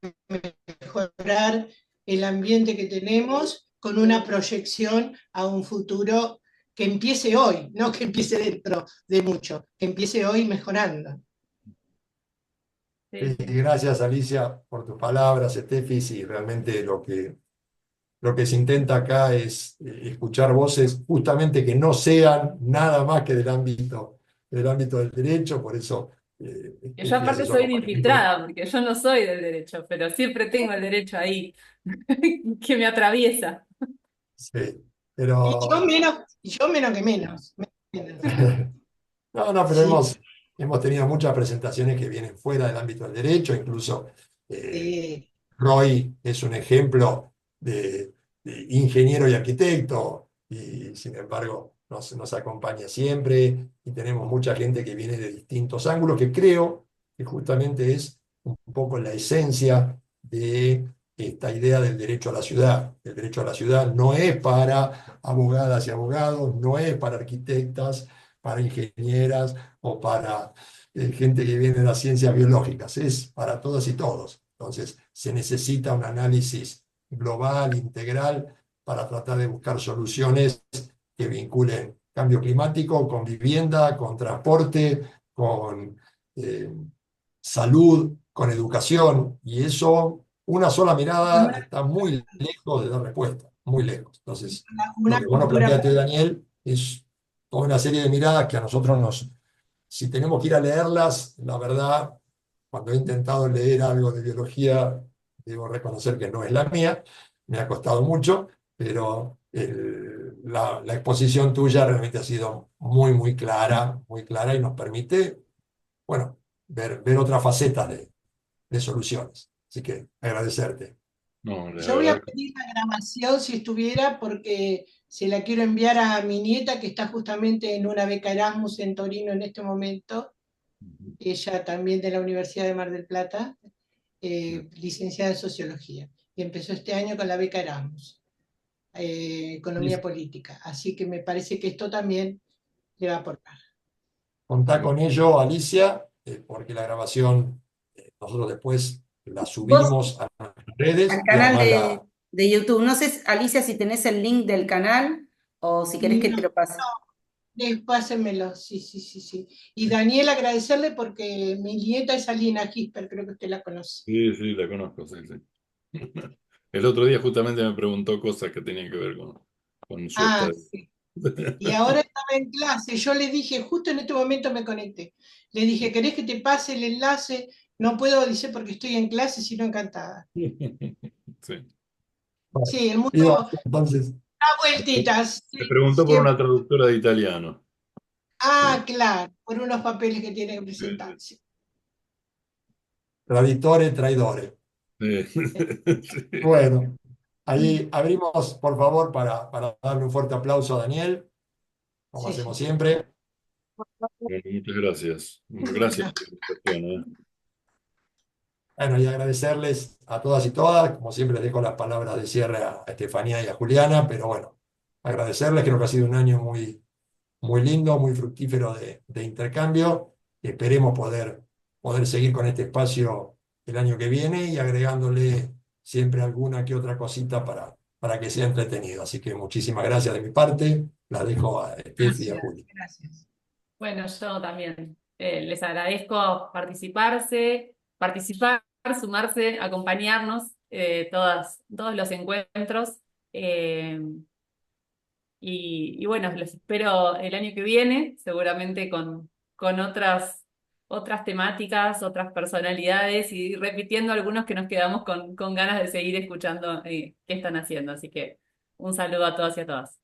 mejorar el ambiente que tenemos con una proyección a un futuro que empiece hoy, no que empiece dentro de mucho, que empiece hoy mejorando. sí, sí. Gracias, Alicia, por tus palabras, Estefi. Sí, realmente lo que se intenta acá es escuchar voces justamente que no sean nada más que del ámbito del derecho. Por eso Que yo Estefi hace aparte esos soy una acompañamientos. infiltrada, porque yo no soy del derecho, pero siempre tengo el derecho ahí que me atraviesa. Sí, Y yo pero menos, y yo menos que menos. no, no, pero Sí, hemos tenido muchas presentaciones que vienen fuera del ámbito del derecho, incluso eh, sí. Roy es un ejemplo de ingeniero y arquitecto, y sin embargo nos acompaña siempre, y tenemos mucha gente que viene de distintos ángulos, que creo que justamente es un poco la esencia de esta idea del derecho a la ciudad. El derecho a la ciudad no es para abogadas y abogados, no es para arquitectas, para ingenieras o para gente que viene de las ciencias biológicas, es para todas y todos. Entonces, se necesita un análisis global, integral, para tratar de buscar soluciones que vinculen cambio climático con vivienda, con transporte, con salud, con educación, y eso, una sola mirada está muy lejos de dar respuesta, muy lejos. Entonces, lo Una que vos nos cultura. planteaste, Daniel, es toda una serie de miradas que a nosotros si tenemos que ir a leerlas, la verdad, cuando he intentado leer algo de biología, debo reconocer que no es la mía, me ha costado mucho, pero la exposición tuya realmente ha sido muy clara y nos permite, bueno, ver otras facetas de soluciones. Así que agradecerte. No, la Yo voy a verdad. pedir la grabación si estuviera, porque se la quiero enviar a mi nieta, que está justamente en una beca Erasmus en Torino en este momento, ella también de la Universidad de Mar del Plata, licenciada en Sociología, y empezó este año con la beca Erasmus, Economía Política, así que me parece que esto también le va a aportar. Contá con ello, Alicia, porque la grabación nosotros después la Vos subimos a nuestras redes al y canal además de YouTube. No sé, Alicia, si tenés el link del canal o si querés que te No, lo pase. pásenmelo, sí. Y Daniel, agradecerle porque mi nieta es Alina Gisper, creo que usted la conoce. Sí, la conozco, sí. El otro día justamente me preguntó cosas que tenían que ver con su Ah, estado. sí. Y ahora estaba en clase, yo le dije, justo en este momento me conecté, le dije, ¿querés que te pase el enlace? No puedo, dice, porque estoy en clase, sino encantada. Sí. Sí, el mundo Iba, da entonces, vueltitas. Me Sí, preguntó por siempre. una traductora de italiano. Ah, Sí, claro, por unos papeles que tiene que sí, presentarse. traditore, traidore. sí. Sí. Bueno, ahí abrimos, por favor, para darle un fuerte aplauso a Daniel, como hacemos Sí. siempre. Bueno, muchas gracias. Gracias Bueno, por la invitación, ¿eh? Bueno, y agradecerles a todas y todas, como siempre les dejo las palabras de cierre a Estefanía y a Juliana, pero bueno, agradecerles, creo que ha sido un año muy lindo, muy fructífero de intercambio, y esperemos poder seguir con este espacio el año que viene y agregándole siempre alguna que otra cosita para que sea entretenido. Así que muchísimas gracias de mi parte, las dejo a Estefi y a gracias, Juli. gracias. Bueno, yo también les agradezco participar, sumarse, acompañarnos todos los encuentros. eh, y bueno, los espero el año que viene, seguramente con otras temáticas, otras personalidades y repitiendo algunos que nos quedamos con ganas de seguir escuchando qué están haciendo. Así que un saludo a todas y a todas.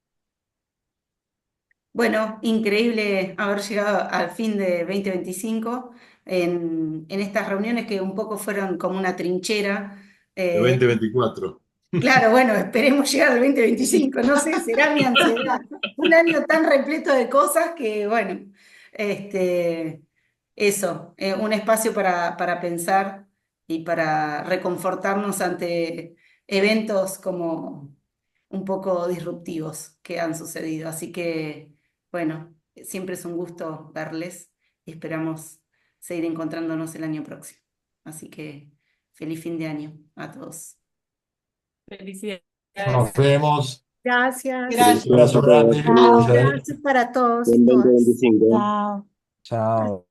Bueno, increíble haber llegado al fin de 2025 en estas reuniones que un poco fueron como una trinchera. De eh, 2024. Claro, bueno, esperemos llegar al 2025, no sé, será mi ansiedad. Un año tan repleto de cosas que, bueno, este, eso, un espacio para pensar y para reconfortarnos ante eventos como un poco disruptivos que han sucedido. Así que, bueno, siempre es un gusto verles y esperamos seguir encontrándonos el año próximo. Así que, feliz fin de año a todos. Nos Felicidades. vemos. Gracias. Gracias. Un abrazo Felicitaciones a todos, grande. Chao, feliz Gracias, Daniel. gracias para todos y todas. 2025. Chao. Chao.